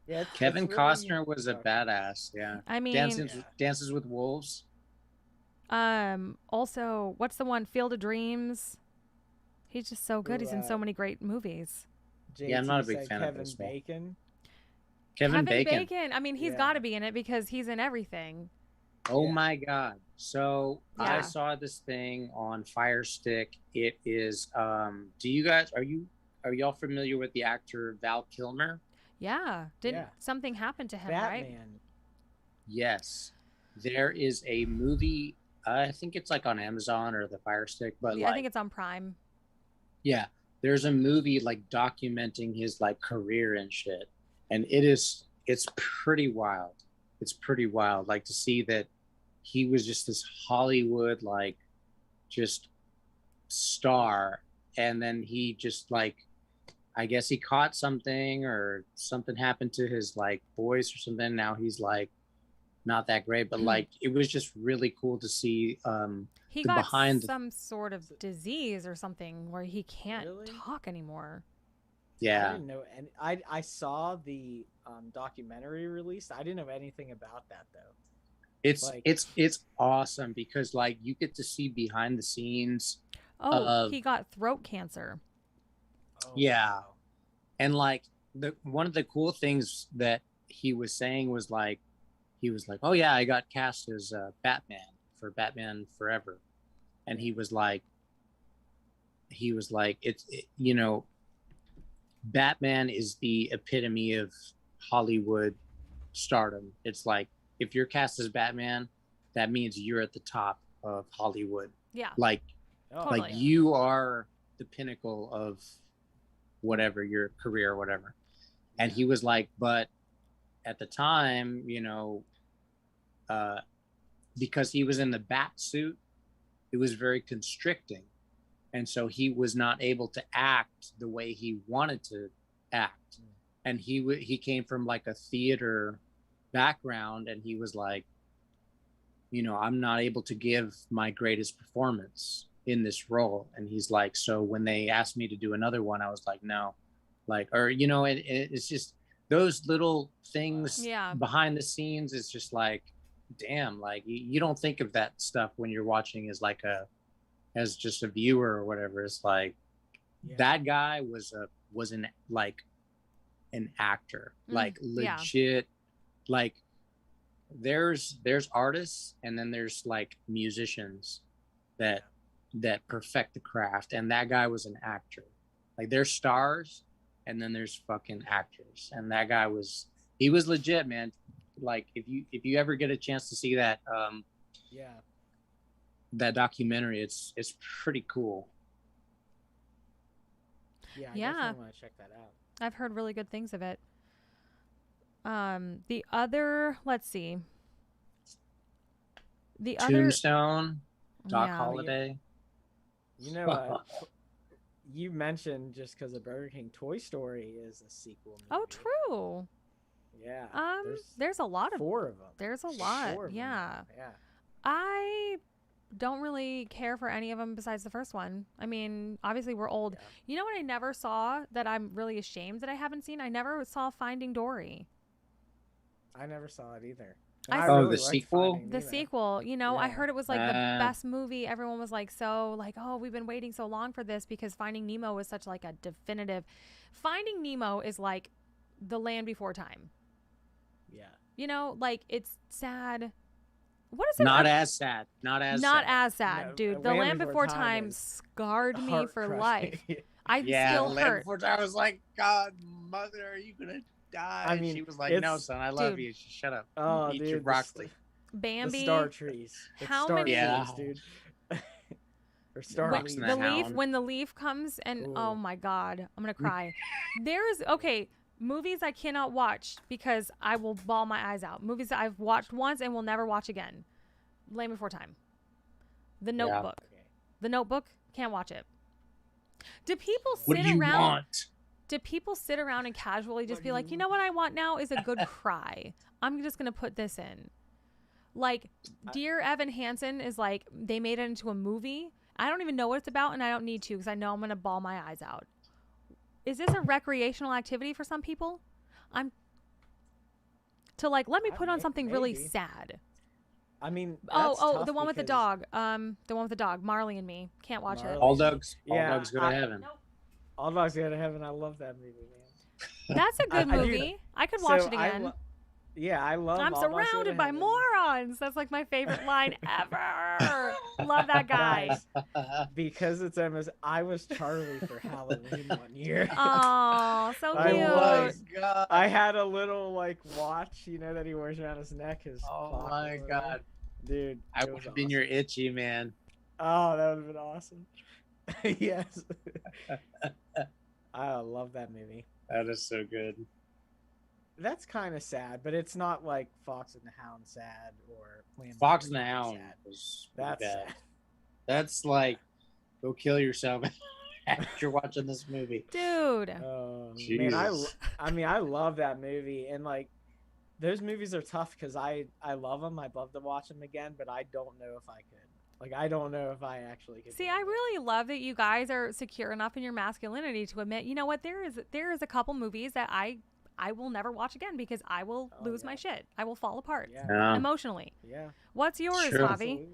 Yeah, Kevin it's really Costner was a badass. Yeah. I mean, Dances with Wolves. also, what's the one? Field of Dreams. He's just so good. He's in so many great movies. Yeah, I'm not a JT big said fan of Kevin this one. Bacon. Kevin Bacon. I mean, he's Yeah. got to be in it because he's in everything. Oh Yeah. my god. So I Yeah. saw this thing on Fire Stick. It is do you guys are y'all familiar with the actor Val Kilmer? Yeah. Didn't Yeah. something happen to him, right? Batman. Yes. There is a movie, I think it's like on Amazon or the Fire Stick, but Yeah, like I think it's on Prime. yeah, there's a movie like documenting his like career and shit. And it's pretty wild. It's pretty wild. Like to see that he was just this Hollywood like just star, and then he just like I guess he caught something or something happened to his like voice or something. Now he's like not that great, but like it was just really cool to see He the got behind some sort of disease or something where he can't Really? talk anymore. I yeah. didn't know, and I saw the documentary released. I didn't know anything about that though. It's awesome because like you get to see behind the scenes. He got throat cancer. Oh, Yeah. wow. And like one of the cool things that he was saying was like, oh yeah, I got cast as Batman for Batman Forever, and he was like, Batman is the epitome of Hollywood stardom. It's like if you're cast as Batman, that means you're at the top of Hollywood. Yeah. Like, Totally. like you are the pinnacle of whatever your career or whatever. And he was like, but at the time, because he was in the bat suit, it was very constricting. And so he was not able to act the way he wanted to act. And he came from like a theater background, and he was like, I'm not able to give my greatest performance in this role. And he's like, so when they asked me to do another one, I was like, no, like, or it's just those little things behind the scenes. It's just like, damn, like you don't think of that stuff when you're watching as just a viewer or whatever. It's like that guy was an actor, like legit. Like there's artists, and then there's like musicians that perfect the craft, and that guy was an actor. Like there's stars, and then there's fucking actors, and that guy was legit, man. Like if you ever get a chance to see that that documentary, it's pretty cool. Yeah, I definitely want to check that out. I've heard really good things of it. The other, let's see. The Tombstone, Doc Holliday. You mentioned just because of Burger King, Toy Story is a sequel movie. Oh, true. Yeah. There's a lot of 4 of them. There's a lot. Yeah. I don't really care for any of them besides the first one. I mean, obviously we're old. Yeah. You know what I never saw that I'm really ashamed that I haven't seen? I never saw Finding Dory. I never saw it either. The sequel? The sequel, I heard it was like the best movie. Everyone was like, oh, we've been waiting so long for this because Finding Nemo was such like a definitive. Finding Nemo is like The Land Before Time. Yeah. Like it's sad. What is it? Not as sad, no, dude. The Land Before Time scarred me for life. I still hurt. Before Time, I was like, God, mother, are you gonna die? I mean, she was like, no, son, I love you. Shut up. Oh, eat dude, your broccoli. Bambi. The star trees. How many? Trees, dude. Or star trees. The leaf. When the leaf comes, and oh my God, I'm gonna cry. There's movies I cannot watch because I will bawl my eyes out. Movies that I've watched once and will never watch again. Land Before Time. The Notebook. Yeah. The Notebook. Can't watch it. Do people sit What do you around? want? Do people sit around and casually just be like, you know what I want now is a good cry. I'm just gonna put this in. Like, Dear Evan Hansen is like, they made it into a movie. I don't even know what it's about, and I don't need to because I know I'm gonna bawl my eyes out. Is this a recreational activity for some people? Let me put on something really sad. I mean, the one with the dog. The one with the dog. Marley and Me. Can't watch it. All dogs go to heaven. Nope. All Dogs Go to Heaven. I love that movie, man. That's a good movie. I could watch it again. I love. I'm surrounded by morons. That's like my favorite line ever. Love that guy. Because it's almost. I was Charlie for Halloween one year. Oh, so cute. I had a little watch, that he wears around his neck. Oh my God, dude! I would have been your itchy man. Oh, that would have been awesome. Yes. I love that movie. That is so good. That's kind of sad, but it's not like Fox and the Hound sad or Fox and the Hound was that's bad. sad. That's like, go kill yourself after watching this movie, dude. Oh man, I love that movie, and those movies are tough because I love them. I'd love to watch them again, but I don't know if I could. I don't know if I actually could. See, I really love that you guys are secure enough in your masculinity to admit, you know what, there is a couple movies that I I will never watch again because I will lose my shit. I will fall apart emotionally. Yeah. What's yours, True. Javi? Absolutely.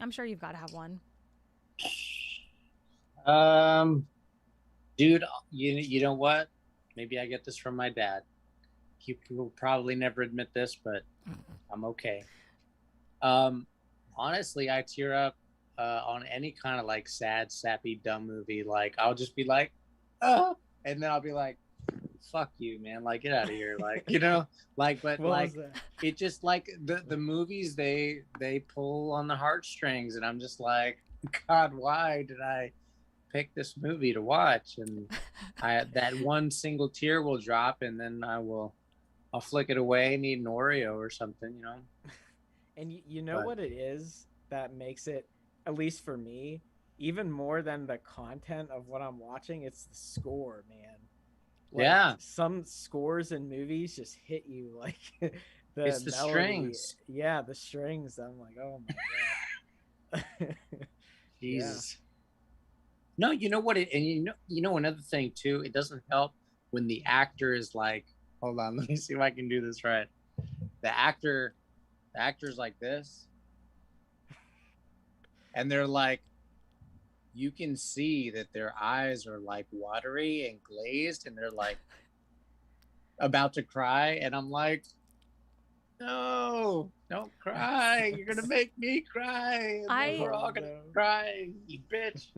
I'm sure you've got to have one. Dude, you know what? Maybe I get this from my dad. He will probably never admit this, but I'm okay. Honestly, I tear up on any kind of like sad, sappy, dumb movie. Like I'll just be like, oh, and then I'll be like, fuck you, man. Like get out of here. Like, you know, like, but What like was that? it just like the movies they pull on the heartstrings, and I'm just like, God, why did I pick this movie to watch? And that one single tear will drop, and then I'll flick it away, need an Oreo or something, you know. And you know what it is that makes it, at least for me, even more than the content of what I'm watching, it's the score, man. Like, some scores in movies just hit you like it's the melody. strings. Yeah, the strings. I'm like, oh my god. Jesus. No, you know what? And you know another thing too. It doesn't help when the actor is like, hold on, let me see if I can do this right. The actor's like this, and they're like, you can see that their eyes are like watery and glazed, and they're like about to cry, and I'm like, no, don't cry. You're gonna make me cry. We're all gonna cry, you bitch.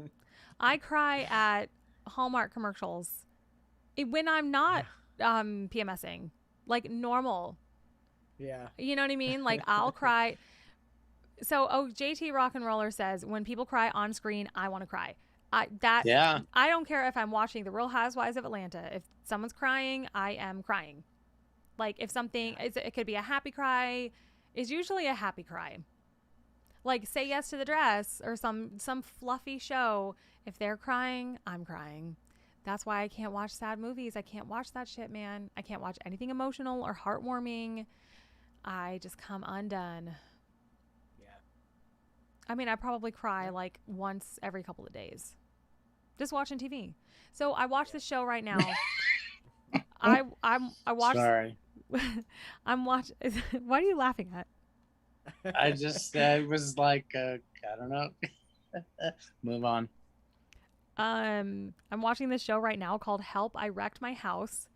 I cry at Hallmark commercials when I'm not PMSing, like normal. Yeah. You know what I mean? Like I'll cry. So, JT Rock and Roller says, when people cry on screen, I want to cry. I don't care if I'm watching The Real Housewives of Atlanta. If someone's crying, I am crying. Like if something, it could be a happy cry. It's usually a happy cry. Like Say Yes to the Dress or some fluffy show. If they're crying, I'm crying. That's why I can't watch sad movies. I can't watch that shit, man. I can't watch anything emotional or heartwarming. I just come undone. I mean, I probably cry like once every couple of days just watching TV. So I watch this show right now. I watch. Sorry. I'm watching. What are you laughing at? I just was like, I don't know. Move on. I'm watching this show right now called Help, I Wrecked My House.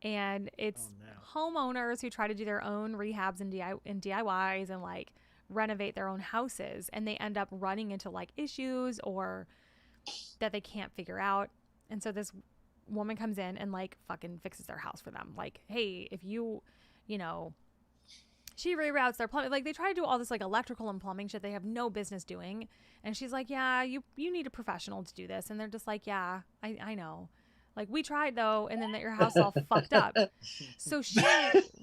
And it's homeowners who try to do their own rehabs and DIYs and like renovate their own houses, and they end up running into like issues or that they can't figure out. And so this woman comes in and like fucking fixes their house for them. Like, hey, if you know, she reroutes their plumbing. Like they try to do all this like electrical and plumbing shit they have no business doing. And she's like, yeah, you need a professional to do this. And they're just like, yeah, I know. Like we tried though, and then your house all fucked up. So she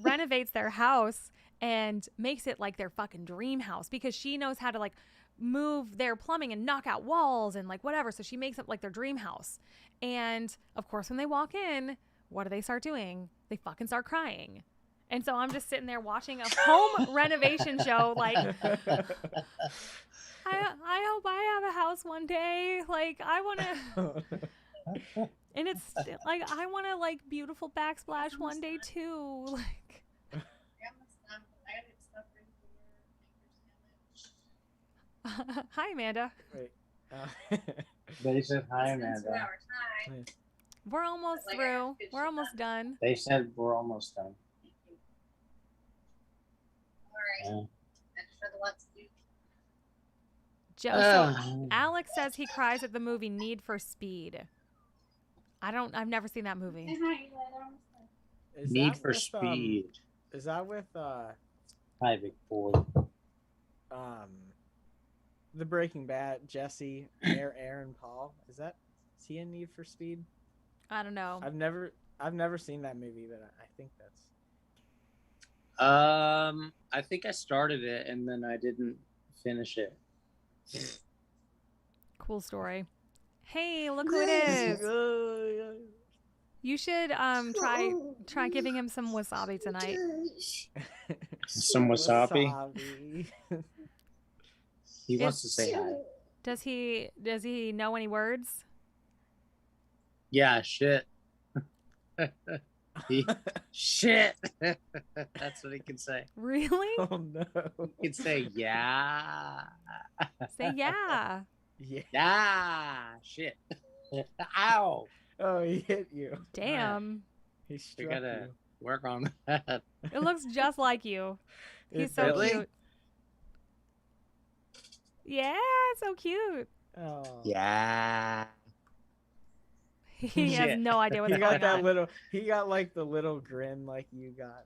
renovates their house and makes it like their fucking dream house because she knows how to like move their plumbing and knock out walls and like whatever. So she makes it like their dream house. And of course, when they walk in, what do they start doing? They fucking start crying. And so I'm just sitting there watching a home renovation show. Like, I hope I have a house one day. Like, I want to, and it's like, I want to like beautiful backsplash one day too. Like, hi, Amanda. Wait. They said hi, Amanda. We're almost through. We're almost done. They said we're almost done. All right. So Alex says he cries at the movie Need for Speed. I've never seen that movie. Need for Speed. Is that with Hi, Big Boy. The Breaking Bad Jesse, Aaron Paul? Is he in Need for Speed? I don't know. I've never seen that movie, but I think that's. I think I started it and then I didn't finish it. Cool story. Hey, look who it is. You should try giving him some wasabi tonight. Some wasabi? He wants to say hi. Does he know any words? Yeah, shit. Shit. That's what he can say. Really? Oh no. He can say, yeah. Say yeah. Yeah. Yeah. Shit. Ow. Oh, he hit you. Damn. He We struck gotta you. work on that. It looks just like you. He's It so Really? cute. Yeah, so cute. Oh. Yeah. He has Shit. no idea what's He going got that on. little. He got like the little grin, like you got,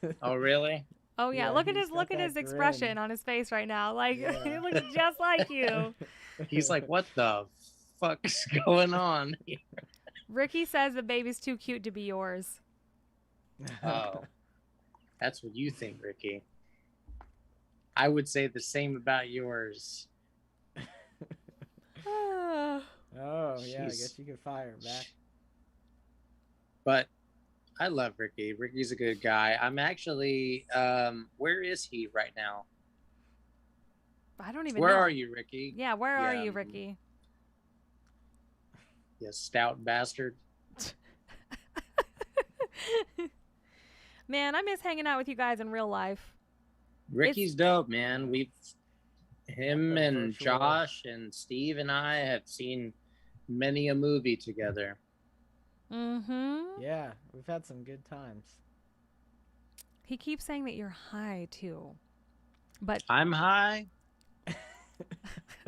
man. Oh, really? Oh yeah, Yeah, look at he's his got that expression grin. on his face right now. Like Yeah. he looks just like you. He's like, what the fuck's going on? Ricky says the baby's too cute to be yours. Oh, that's what you think, Ricky. I would say the same about yours. Oh yeah, I Jeez. guess you could fire him back. But I love Ricky. Ricky's a good guy. I'm actually, where is he right now? I don't even Where know. are you, Ricky? Yeah, where are Yeah. you, Ricky? You stout bastard. Man, I miss hanging out with you guys in real life. Ricky's dope, man. Him The and virtual- Josh and Steve and I have seen many a movie together. Mm-hmm. Yeah, we've had some good times. He keeps saying that you're high too. But I'm high.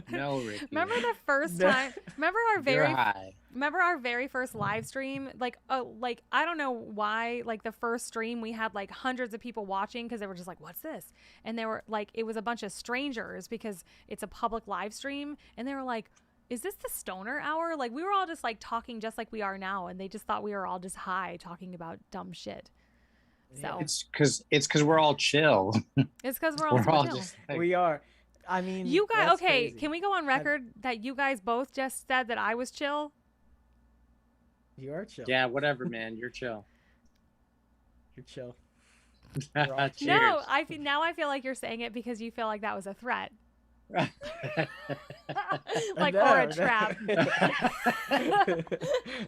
No, Ricky. remember the first No. time? Remember our You're very high. Remember our very first live stream? Like I don't know why, like the first stream we had like hundreds of people watching because they were just like, what's this? And they were like, it was a bunch of strangers because it's a public live stream. And they were like, is this the stoner hour? Like we were all just like talking just like we are now. And they just thought we were all just high talking about dumb shit. So It's because we're all chill. it's because we're all, We're all chill. just like, We are. I mean, You guys, that's okay, crazy. can we go on record that you guys both just said that I was chill? You are chill. yeah, whatever, man. You're chill. You're chill. Cheers. No, now I feel like you're saying it because you feel like that was a threat. Like No, or a no. trap.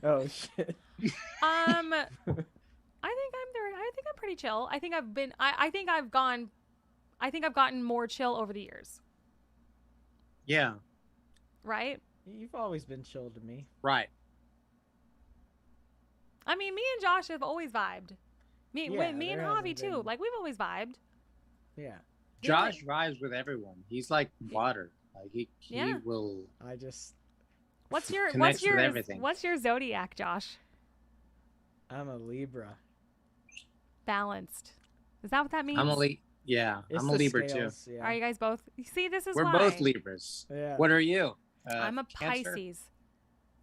Oh shit. I think I'm pretty chill. I think I've gotten more chill over the years, Yeah, right? You've always been chill to me. right. I mean, me and Josh have always vibed. Me Yeah, and there Hobby hasn't too. been- Like we've always vibed. Yeah. Josh vibes with everyone. He's like water. Like he Yeah. will. I just. Connects with everything. What's your zodiac, Josh? I'm a Libra. Balanced. Is that what that means? I'm a Yeah, It's I'm a the Libra scales, too. Yeah. Are you guys both? You see, this is We're why. both Libras. Yeah. What are you? I'm a Cancer? Pisces.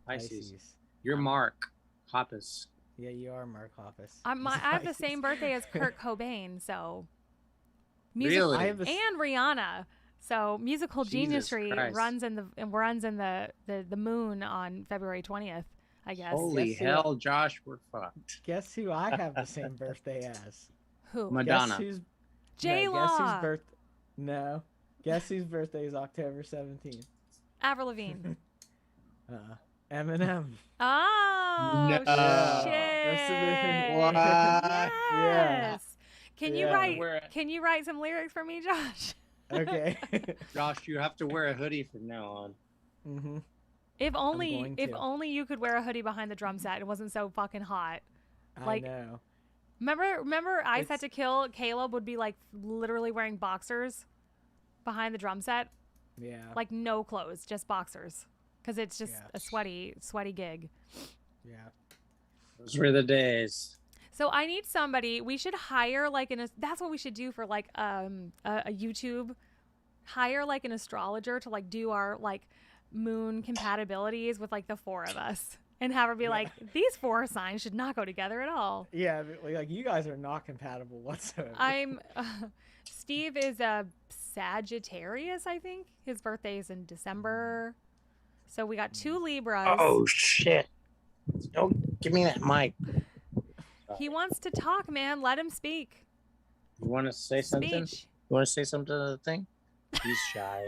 Pisces. You're Mark Hoppus. Yeah, you are Mark Hoppus. I He's a have the Pisces. same birthday as Kurt Cobain, so Really? I have the and Rihanna. So musical Jesus geniusry Christ. runs in the moon on February 20th, I guess. Holy Guess who- hell, Josh, we're fucked. Guess who I have the same birthday as? Who? Madonna. Guess whose J no, guess Law. whose birth? No. Guess whose birthday is October 17th? Avril Lavigne. Eminem. Oh No. shit! That's the- What? Yes. Can you Yeah. write? We're- Can you write some lyrics for me, Josh? Okay. Josh, you have to wear a hoodie from now on. Mm-hmm. If going to. only you could wear a hoodie behind the drum set. It wasn't so fucking hot. Like- I know. Remember, I It's- Set to Kill. Caleb would be like literally wearing boxers behind the drum set, Yeah. like no clothes, just boxers, because it's just Yeah. a sweaty gig. Yeah. Those were the days. So I need somebody. We should hire like that's what we should do for like a YouTube. Hire like an astrologer to like do our like moon compatibilities with like the four of us, and have her be Yeah. like, these four signs should not go together at all. Yeah, but, like you guys are not compatible whatsoever. I'm Steve is a Sagittarius, I think. His birthday is in December. So we got two Libras. Oh shit! Don't give me that mic. He wants to talk, man. Let him speak. You want to say something? Speech. You want to say something to the thing? He's shy.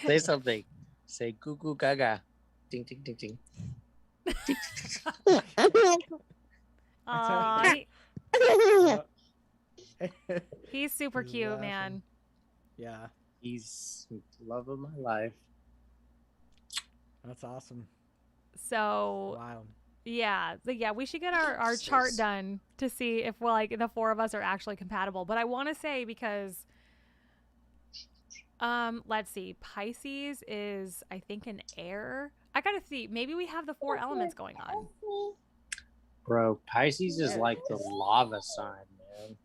Say something. Say goo goo gaga. Ding ding ding ding. Aw, Oh, he's super He's cute, laughing. man. Yeah, He's the love of my life. that's awesome. So Wow. yeah, we should get our chart done to see if like the four of us are actually compatible. But I want to say because let's see, Pisces is I think an air. I gotta see. Maybe we have the four elements going on. Bro, Pisces is Yeah, like the lava sign, man.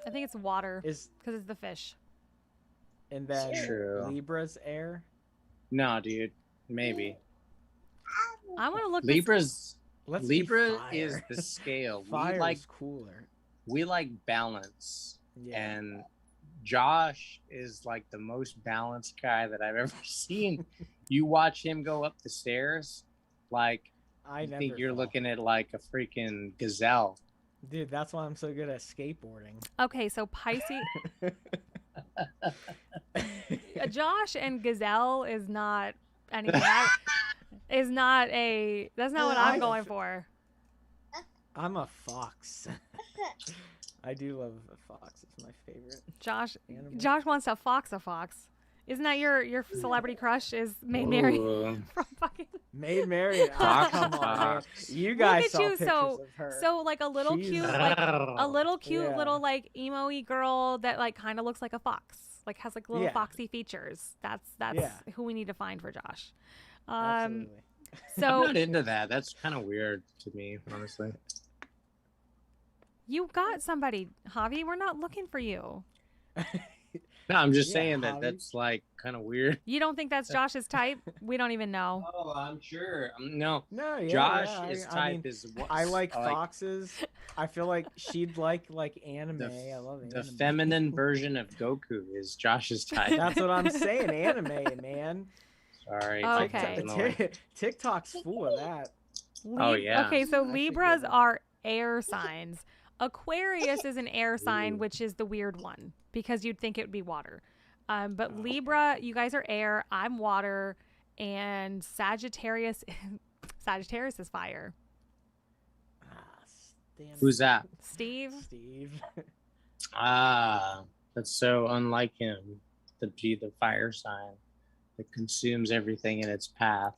I think it's water Is because it's the fish. and then True. Libra's air. No, dude. Maybe. I want to look. This, Let's be Libra fire. is the scale. Fire we is cooler. like balance. Yeah. And Josh is like the most balanced guy that I've ever seen. You watch him go up the stairs, like I you never think you're fall. looking at like a freaking gazelle. Dude, that's why I'm so good at skateboarding. okay, so Pisces, Josh and Gazelle is not anything. Is not a. That's not what I'm going for. I'm a fox. I do love a fox. It's my favorite Josh animal. wants to fox a fox. Isn't that your celebrity crush? Is Maid Mary Ooh. from fucking? Maid Marian. Oh, Fox, come on, man. fox. You Look guys at saw you, pictures so of her. so like a little She's- cute, like a little cute Yeah. little like emo-y girl that like kind of looks like a fox, like has like little Yeah. foxy features. That's Yeah. who we need to find for Josh. Absolutely. I'm So not into that. That's kind of weird to me, honestly. you got somebody, Javi. We're not looking for you. No, I'm just Yeah, saying that Javi. that's like kind of weird. You don't think that's Josh's type? We don't even know. Oh, I'm sure. No, No, yeah, Josh yeah. is I type mean, is what I like foxes. I feel like she'd like anime. I love anime. the feminine version of Goku is Josh's type. That's what I'm saying. Anime, man. Sorry. Oh, take okay. that one away. TikTok's full of that. Oh, yeah. Okay, so I should Libras get it. are air signs. Aquarius is an air sign, Ooh. which is the weird one because you'd think it would be water. But Libra, you guys are air. I'm water, and Sagittarius is fire. Damn it. Who's that? Steve, Steve. Ah, that's so unlike him to be the fire sign that consumes everything in its path.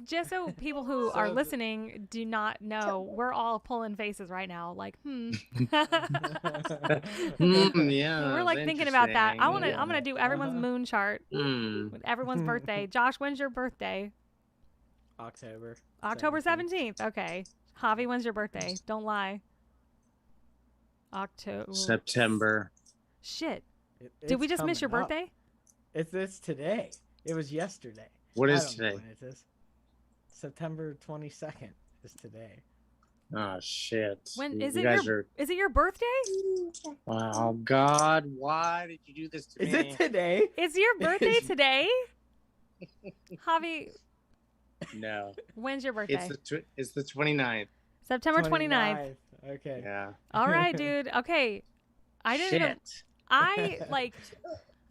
just so people who So are the- listening do not know, we're all pulling faces right now, like Yeah, we're like thinking about that. I'm interesting. gonna do everyone's Uh-huh. moon chart Hmm. with everyone's birthday. Josh, when's your birthday? October. October 17th. 17th. Okay. Javi, when's your birthday? Don't lie. October. September. Shit. It- Did we it's just miss your coming up. birthday? It's today. It was yesterday. What I is don't know today? when it is. September 22nd is today. Oh shit. When You is it guys your Is it your birthday? Oh God, why did you do this to Is me? it today? Is your birthday today? Javi, No. when's your birthday? It's the 29th. September 29th. 29th. Okay. Yeah. All right, dude. Okay. I didn't even Shit. I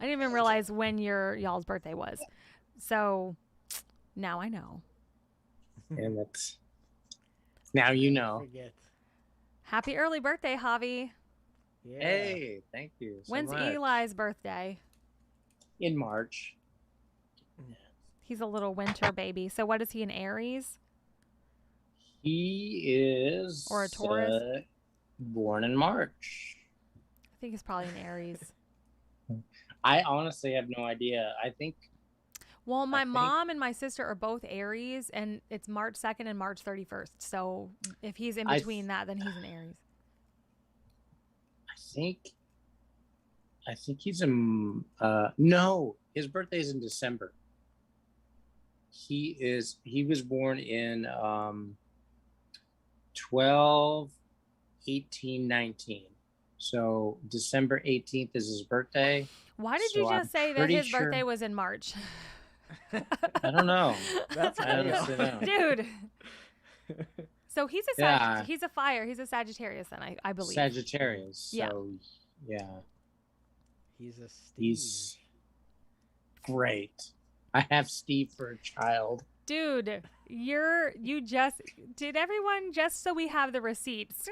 didn't even realize when y'all's birthday was. So now I know. Damn it. Now you know. Forget. Happy early birthday, Javi. Yeah. Hey, thank you. So When's much. Eli's birthday? In March. He's a little winter baby. So what is he, an Aries? He is Or a Taurus? Born in March. I think he's probably an Aries. I honestly have no idea. I think Well, my think- mom and my sister are both Aries, and it's March 2nd and March 31st. So if he's in I between that, then he's an Aries. I think he's a no. His birthday's in December. He was born in 12/18/19. So December 18th is his birthday. Why did So you I'm just say that pretty his sure- birthday was in March? I don't know. That's I honestly don't. Dude. So he's a Yeah. he's a fire. He's a Sagittarius, then I believe. Sagittarius. Yeah. So yeah, He's a Steve. he's great. I have Steve for a child. Dude, did everyone, just so we have the receipts,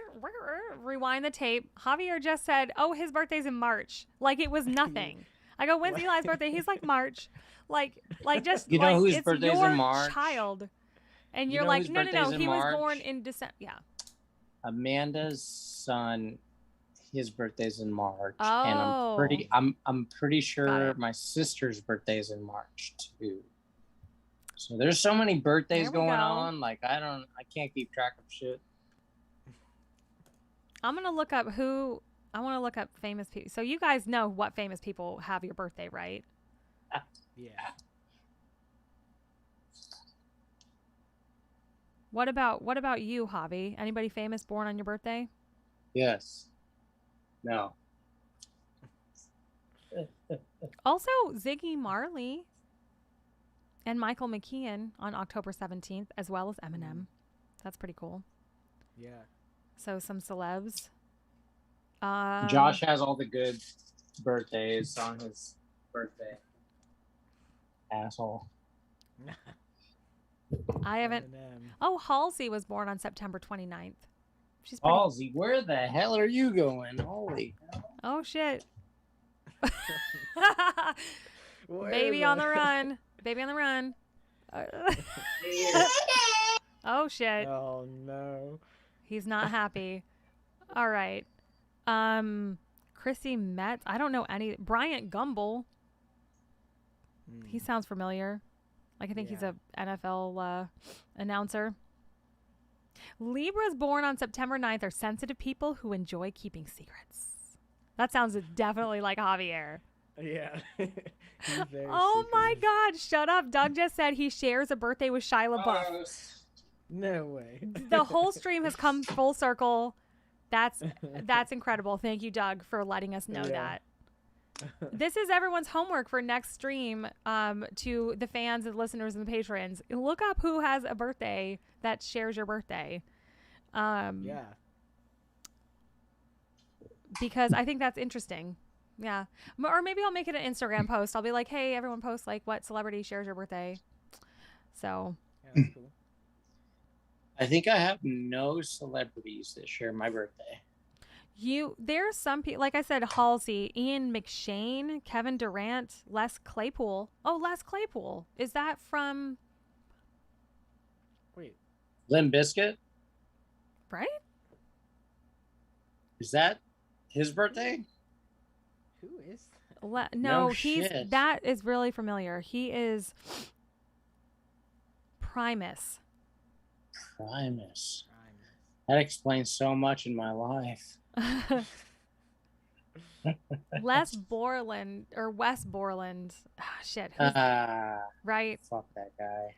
rewind the tape. Javier just said, oh, his birthday's in March. Like it was nothing. I go, when's Eli's birthday? He's like March. Like just You know like whose it's birthday's your in March? child. And You you're know like, whose no, birthday's in he was March? born in December. Yeah. Amanda's son, his birthday's in March, Oh. and I'm pretty Got sure it. my sister's birthday's in March too. So there's so many birthdays There we going go. on. Like I can't keep track of shit. I'm going to look up I want to look up famous people. So you guys know what famous people have your birthday, right? Yeah. What about you, Javi? Anybody famous born on your birthday? Yes. No. Also, Ziggy Marley and Michael McKean on October 17th, as well as Eminem. That's pretty cool. Yeah. So some celebs. Josh has all the good birthdays on his birthday. Asshole. I haven't. Eminem. Oh, Halsey was born on September 29th. She's pretty. Halsey, where the hell are you going? Holy hell. Oh shit. Where Baby on the run. Baby on the run. Oh shit. Oh no. He's not happy. All right. Chrissy Metz. I don't know any. Bryant Gumbel. He sounds familiar. Like I think he's a NFL announcer. Libras born on September 9th are sensitive people who enjoy keeping secrets. That sounds definitely like Javier. Yeah. Oh my God! Shut up. Doug just said he shares a birthday with Shia LaBeouf. No way. The whole stream has come full circle. That's incredible. Thank you, Doug, for letting us know that. This is everyone's homework for next stream, to the fans and listeners and the patrons. Look up who has a birthday that shares your birthday. Yeah. Because I think that's interesting. Yeah. Or maybe I'll make it an Instagram post. I'll be like, hey, everyone post like what celebrity shares your birthday. So. Yeah, that's cool. I think I have no celebrities that share my birthday. There's some people, like I said, Halsey, Ian McShane, Kevin Durant, Les Claypool. Oh, Les Claypool. Is that from? Wait. Limp Bizkit? Right? Is that his birthday? Who is that? No, No shit. that is really familiar. He is Primus. Primus. That explains so much in my life. Les Borland or Wes Borland. Shit. Right. Fuck that guy.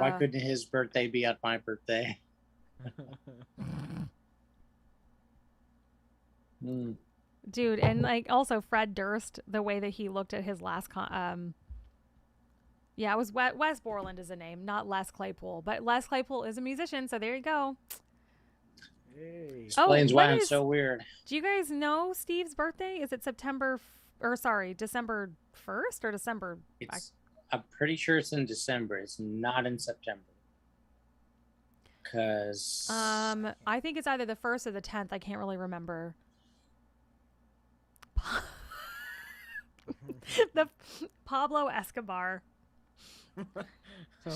Why couldn't his birthday be on my birthday? Dude, and like also Fred Durst, the way that he looked at his last yeah, it was Wes Borland is a name, not Les Claypool, but Les Claypool is a musician, so there you go. Hey. Explains why I'm so weird. Do you guys know Steve's birthday? Is it December 1st or December? I'm pretty sure it's in December. It's not in September. Cause I think it's either the 1st or the 10th. I can't really remember. The Pablo Escobar.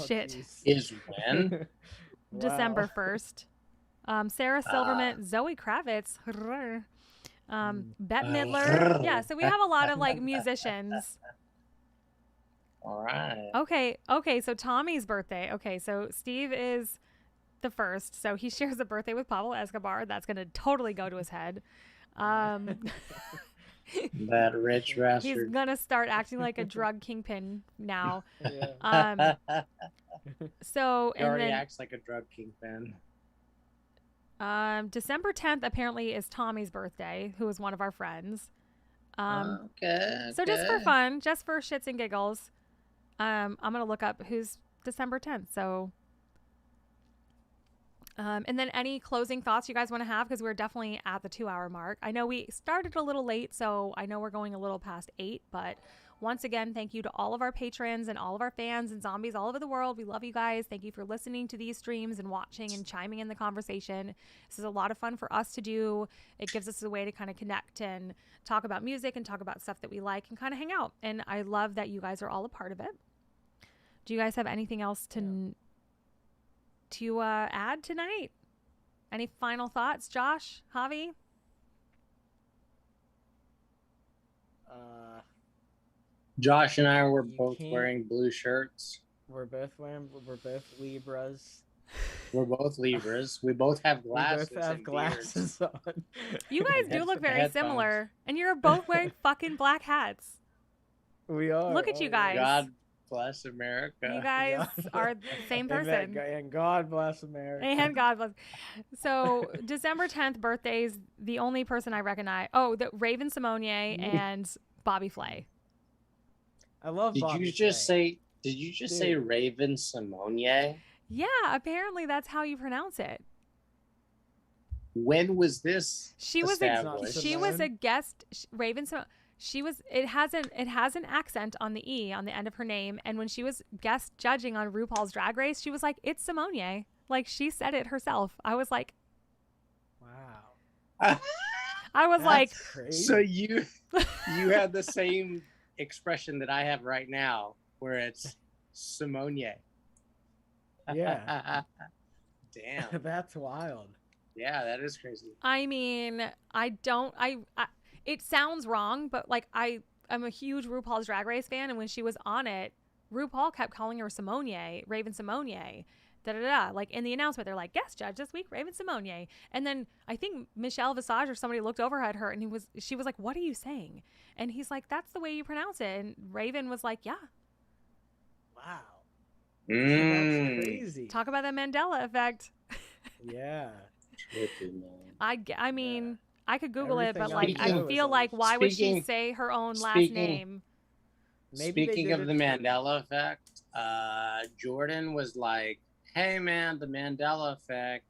Shit. Geez. Is when? December 1st. Sarah Silverman, Zoe Kravitz, Bette Midler. Yeah, so we have a lot of like musicians. All right. Okay, so Tommy's birthday. Okay, so Steve is the 1st, so he shares a birthday with Pablo Escobar. That's going to totally go to his head. That rich bastard. He's going to start acting like a drug kingpin now. Yeah. So He already acts like a drug kingpin. December 10th apparently is Tommy's birthday, who is one of our friends. Okay. So just for fun, just for shits and giggles, I'm going to look up who's December 10th. So, and then any closing thoughts you guys want to have? Because we're definitely at the 2-hour mark. I know we started a little late, so I know we're going a little past 8, but Once again, thank you to all of our patrons and all of our fans and zombies all over the world. We love you guys. Thank you for listening to these streams and watching and chiming in the conversation. This is a lot of fun for us to do. It gives us a way to kind of connect and talk about music and talk about stuff that we like and kind of hang out. And I love that you guys are all a part of it. Do you guys have anything else to add tonight? Any final thoughts, Josh, Javi? Josh and I were both wearing blue shirts. We're both Libras. We're both Libras. We both have glasses. We both have glasses on. You guys do look very similar, and you're both wearing fucking black hats. We are. Look at you guys. God bless America. You guys are the same person. And God bless America. And God bless. So December 10th birthdays, the only person I recognize. Oh, the Raven Simonier and Bobby Flay. I love Bobby Did you just say Raven Simonier? Yeah, apparently that's how you pronounce it. When was this? She was a guest. Raven Simonier. It has an accent on the E on the end of her name, and when she was guest judging on RuPaul's Drag Race, she was like, "It's Simonier." Like, she said it herself. I was like, wow. I was like, crazy. So you had the same expression that I have right now, where it's Simonier. Yeah. Damn. That's wild. Yeah, that is crazy. I mean, it sounds wrong, but like I'm a huge RuPaul's Drag Race fan, and when she was on it, RuPaul kept calling her Simonier, Raven Simonier, like in the announcement, they're like, guest judge this week, Raven Simonier. And then I think Michelle Visage or somebody looked over at her, and she was like, what are you saying? And he's like, that's the way you pronounce it. And Raven was like, yeah. Wow. That's crazy. Talk about the Mandela effect. Yeah. I mean, I could Google it, but Everything like, I feel like, why would she say her own last name? Speaking of the Mandela effect, Jordan was like, hey man, the Mandela effect.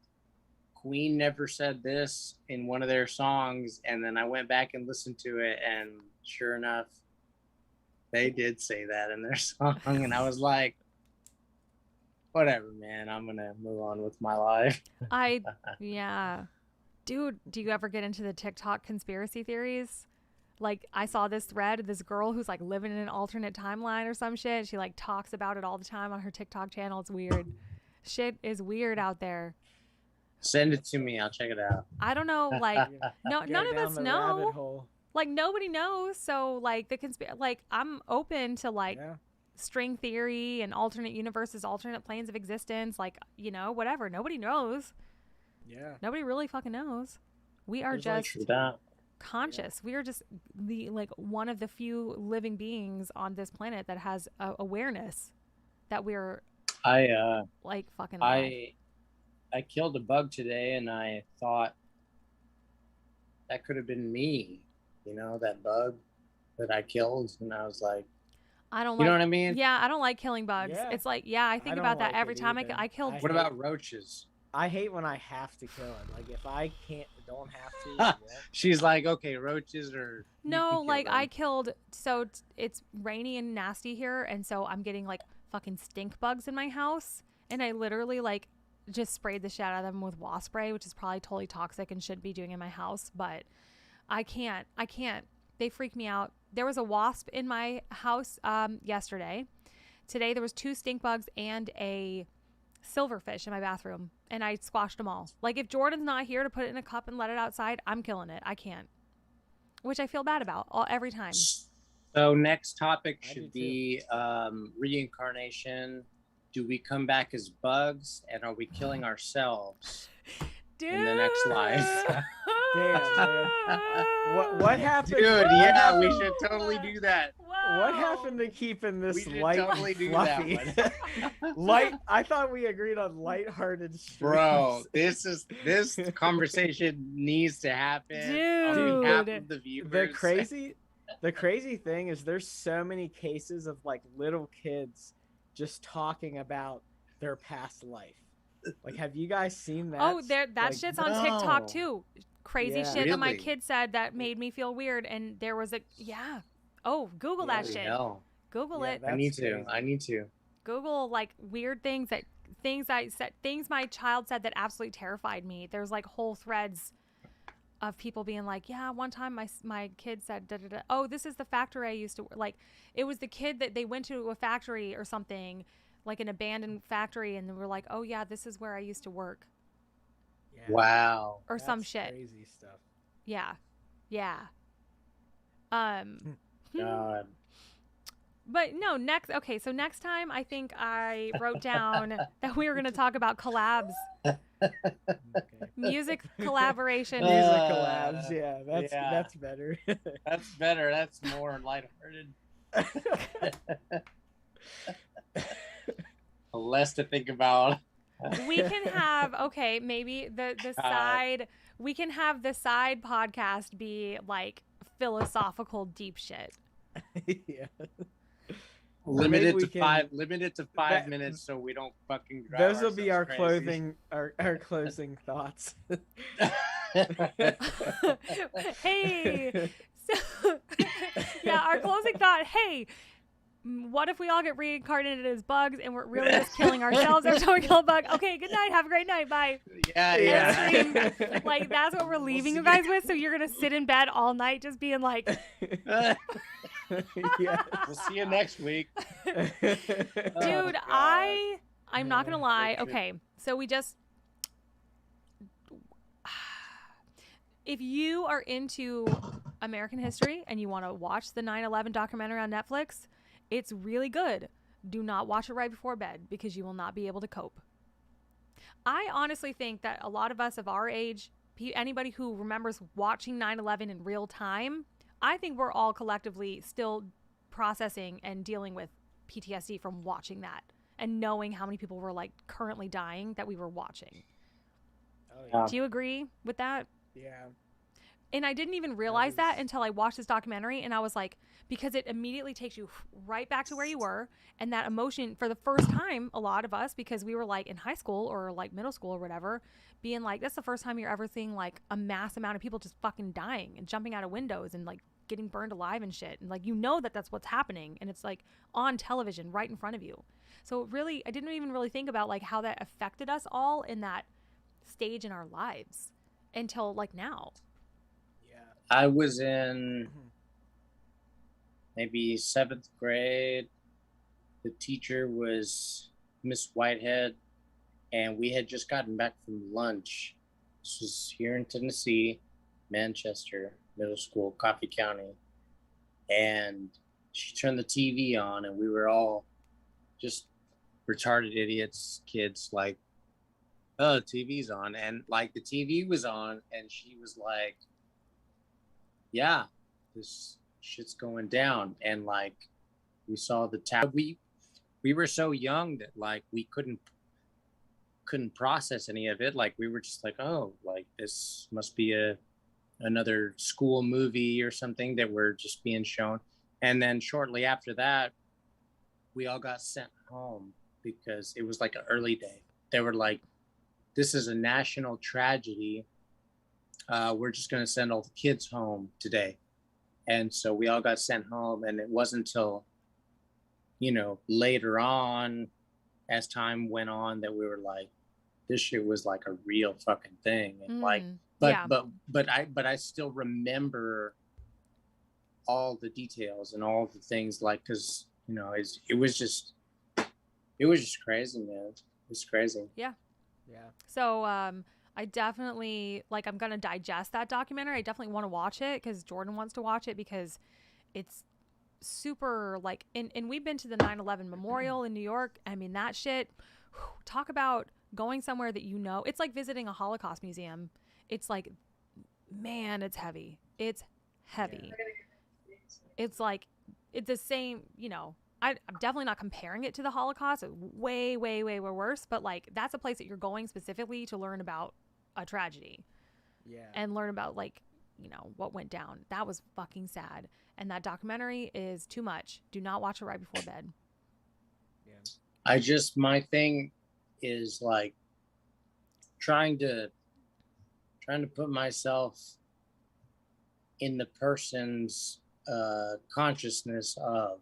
Queen never said this in one of their songs, and then I went back and listened to it, and sure enough, they did say that in their song, and I was like, whatever, man, I'm gonna move on with my life. Yeah. Dude, do you ever get into the TikTok conspiracy theories? Like, I saw this thread of this girl who's like living in an alternate timeline or some shit. She like talks about it all the time on her TikTok channel. It's weird. Shit is weird out there. Send it to me. I'll check it out. I don't know. Like, none of us know. Like, nobody knows. So like I'm open to like string theory and alternate universes, alternate planes of existence. Like, whatever. Nobody knows. Yeah. Nobody really fucking knows. We are just conscious. We are just one of the few living beings on this planet that has awareness that we're fucking alive. I killed a bug today, and I thought that could have been me. That bug that I killed, and I was like, I don't. You know what I mean? Yeah, I don't like killing bugs. Yeah. It's like, I think about that every time I killed. What about roaches? I hate when I have to kill it. Like, if I don't have to. She's like, okay, roaches or. No, like I killed. So it's rainy and nasty here, and so I'm getting like fucking stink bugs in my house, and I literally like just sprayed the shit out of them with wasp spray, which is probably totally toxic and shouldn't be doing in my house, but I can't. They freak me out. There was a wasp in my house yesterday. Today there was 2 stink bugs and a silverfish in my bathroom, and I squashed them all. Like, if Jordan's not here to put it in a cup and let it outside, I'm killing it. I can't, which I feel bad about every time. So next topic should be reincarnation. Do we come back as bugs, and are we killing ourselves in the next life? Damn, man. What happened? Dude, yeah, we should totally do that. What happened to keeping this light totally do fluffy? That Light. I thought we agreed on lighthearted streams. Bro, this conversation needs to happen. Dude. On behalf of the viewers. The crazy thing is there's so many cases of like little kids just talking about their past life. Like, have you guys seen that? Oh, that shit's on TikTok too. Crazy shit that my Really? kid said that made me feel weird. And there was Oh, Google that Bloody shit. hell. Google Yeah, it. I need That's to. I need to. Google like weird things things my child said that absolutely terrified me. There's like whole threads of people being like, yeah, one time my kid said, da, da, da. Oh, this is the factory I used to like. It was the kid that they went to a factory or something, like an abandoned factory, and they were like, oh yeah, this is where I used to work, Yeah, Wow. or that's some shit. crazy stuff. Yeah, yeah. Um, God. but no, okay, so next time I think I wrote down that we were going to talk about collabs, Okay. music collaboration. Music collabs, yeah, yeah. that's better. That's better. That's more lighthearted. Less to think about. We can have maybe the side we can have the side podcast be like philosophical deep shit. Yeah. Limited we to can- five. Limited to 5 that- minutes, so we don't fucking drive Those will be our ourselves crazy. our closing thoughts. Hey, so yeah, our closing thought. Hey, what if we all get reincarnated as bugs and we're really just killing ourselves every time we kill a bug? Okay, good night. Have a great night. Bye. Yeah. Like that's what we're leaving you guys with. So you're gonna sit in bed all night just being like, Yeah. We'll see you next week. dude, God. I'm not gonna lie. shit. Okay, so we just if you are into American history and you want to watch the 9/11 documentary on Netflix, it's really good. Do not watch it right before bed because you will not be able to cope. I honestly think that a lot of us of our age, anybody who remembers watching 9/11 in real time, I think we're all collectively still processing and dealing with PTSD from watching that and knowing how many people were like currently dying that we were watching. Oh, yeah. Do you agree with that? Yeah. And I didn't even realize that until I watched this documentary, and I was like, because it immediately takes you right back to where you were, and that emotion for the first time, a lot of us, because we were like in high school or like middle school or whatever, being like, that's the first time you're ever seeing like a mass amount of people just fucking dying and jumping out of windows and like getting burned alive and shit. And like, you know that that's what's happening, and it's like on television right in front of you. So really, I didn't even really think about like how that affected us all in that stage in our lives until like now. I was in maybe 7th grade. The teacher was Miss Whitehead, and we had just gotten back from lunch. This was here in Tennessee, Manchester Middle School, Coffee County. And she turned the TV on, and we were all just retarded idiots, kids, like, oh, TV's on. And like the TV was on, and she was like, yeah, this shit's going down. And like we saw the tower. We were so young that like we couldn't process any of it. Like we were just like, oh, like this must be another school movie or something that we're just being shown. And then shortly after that, we all got sent home because it was like an early day. They were like, this is a national tragedy. We're just going to send all the kids home today. And so we all got sent home, and it wasn't until, later on, as time went on, that we were like, this shit was like a real fucking thing. And but I still remember all the details and all the things, like, cause it was just crazy, man. It's crazy. Yeah. Yeah. So, I definitely I'm gonna digest that documentary. I definitely want to watch it because Jordan wants to watch it because it's super and we've been to the 9/11 memorial in New York. I mean, that shit, talk about going somewhere that it's like visiting a Holocaust museum. It's like, man, it's heavy. It's heavy. It's like, it's the same, I'm definitely not comparing it to the Holocaust. It's way, way, way, way worse. But that's a place that you're going specifically to learn about a tragedy. Yeah. And learn about what went down. That was fucking sad. And that documentary is too much. Do not watch it right before bed. Yeah. My thing is like trying to put myself in the person's consciousness of,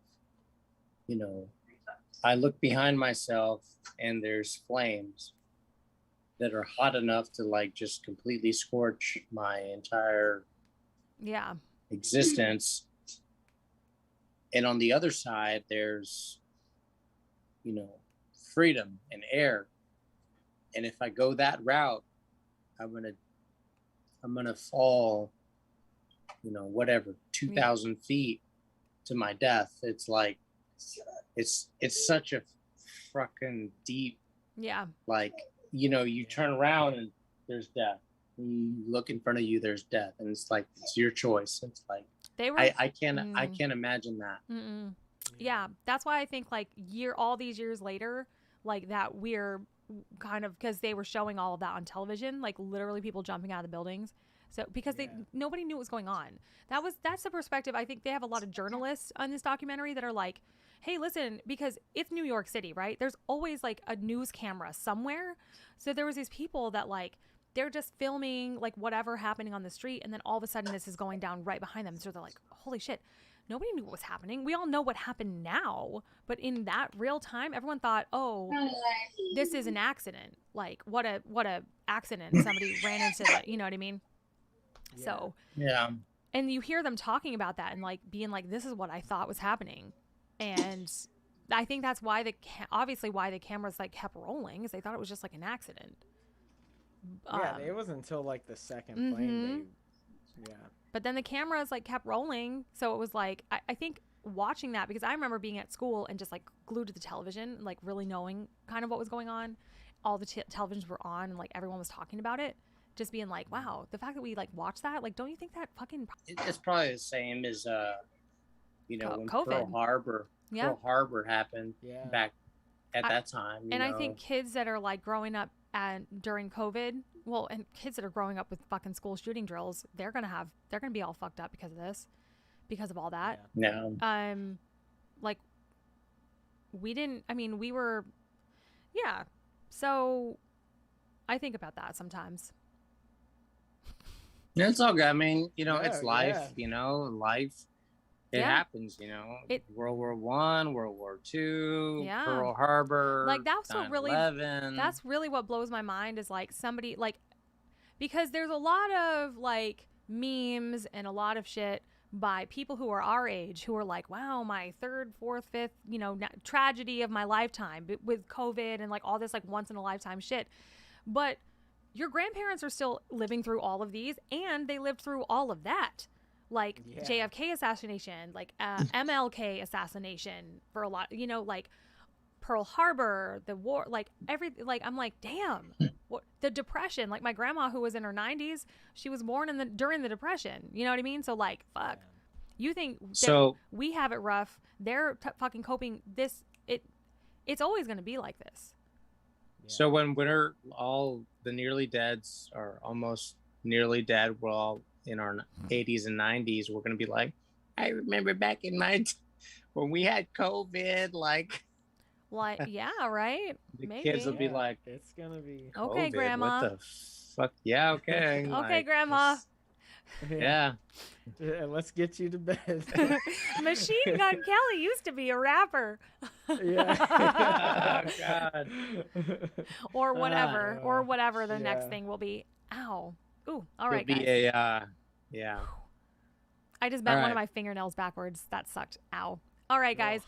I look behind myself and there's flames that are hot enough to like just completely scorch my entire existence. And on the other side, there's, freedom and air. And if I go that route, I'm gonna fall, 2,000 feet to my death. It's like, it's such a fucking deep, like, you turn around and there's death. You look in front of you, there's death, and it's like, it's your choice. It's like, I can't imagine that. Yeah, that's why I think like all these years later, like that we're kind of, because they were showing all of that on television, like literally people jumping out of the buildings. So because nobody knew what was going on. That's the perspective. I think they have a lot of journalists on this documentary that are like, hey, listen, because it's New York City, right? There's always like a news camera somewhere. So there was these people that like, they're just filming like whatever happening on the street. And then all of a sudden this is going down right behind them. So they're like, holy shit, nobody knew what was happening. We all know what happened now. But in that real time, everyone thought, oh, this is an accident. Like what a accident. Somebody ran into it. You know what I mean? Yeah. So, yeah. And you hear them talking about that and like being like, this is what I thought was happening. And I think that's why obviously why the cameras like kept rolling, is they thought it was just like an accident. Yeah, it wasn't until like the second plane. But then the cameras like kept rolling. So it was like, I think watching that, because I remember being at school and just like glued to the television, like really knowing kind of what was going on. All the televisions were on and like everyone was talking about it. Just being like, wow, the fact that we like watched that, like, don't you think that fucking... It's probably the same as, when COVID. Pearl Harbor happened back at that time. And I think kids that are like growing up during COVID, well, and kids that are growing up with fucking school shooting drills, they're gonna be all fucked up because of this, because of all that. No. Like we were, so I think about that sometimes. It's all good. I mean, it's life, life. It happens, World War I, World War II, Pearl Harbor, like that's really what blows my mind, is like somebody like, because there's a lot of like memes and a lot of shit by people who are our age who are like, wow, my third, fourth, fifth, tragedy of my lifetime with COVID and like all this like once in a lifetime shit. But your grandparents are still living through all of these, and they lived through all of that. Like JFK assassination, like MLK assassination for a lot, like Pearl Harbor, the war, like everything. Like I'm like, damn, what the Depression? Like my grandma, who was in her 90s, she was born during the Depression. You know what I mean? So like, fuck. You think we have it rough? They're fucking coping. It's always going to be like this. So when we're all the nearly deads or almost nearly dead, we're all in our 80s and 90s, we're going to be like, I remember back in when we had COVID, like, yeah, right? The kids will be like, it's going to be okay, Grandma. What the fuck? Yeah, okay. Okay, like, Grandma. Yeah. Let's get you to bed. Machine Gun Kelly used to be a rapper. Yeah. Oh, God. Or whatever the next thing will be. Ow. Ooh. All right, guys. Yeah. I just bent one of my fingernails backwards. That sucked. Ow. All right, guys.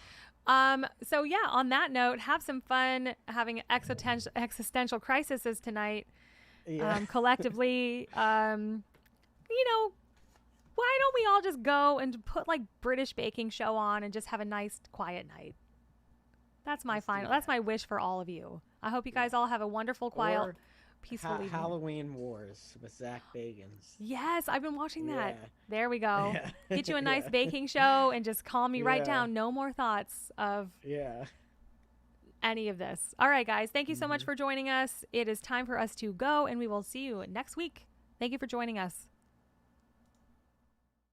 So yeah, on that note, have some fun having existential crises tonight. Collectively. Why don't we all just go and put like British baking show on and just have a nice quiet night? That's my that's my wish for all of you. I hope you guys all have a wonderful, quiet, peaceful evening. Halloween Wars with Zach Bagans. Yes, I've been watching that. There we go. Get you a nice baking show and just calm me right down. No more thoughts of any of this. All right, guys. Thank you so much for joining us. It is time for us to go, and we will see you next week. Thank you for joining us.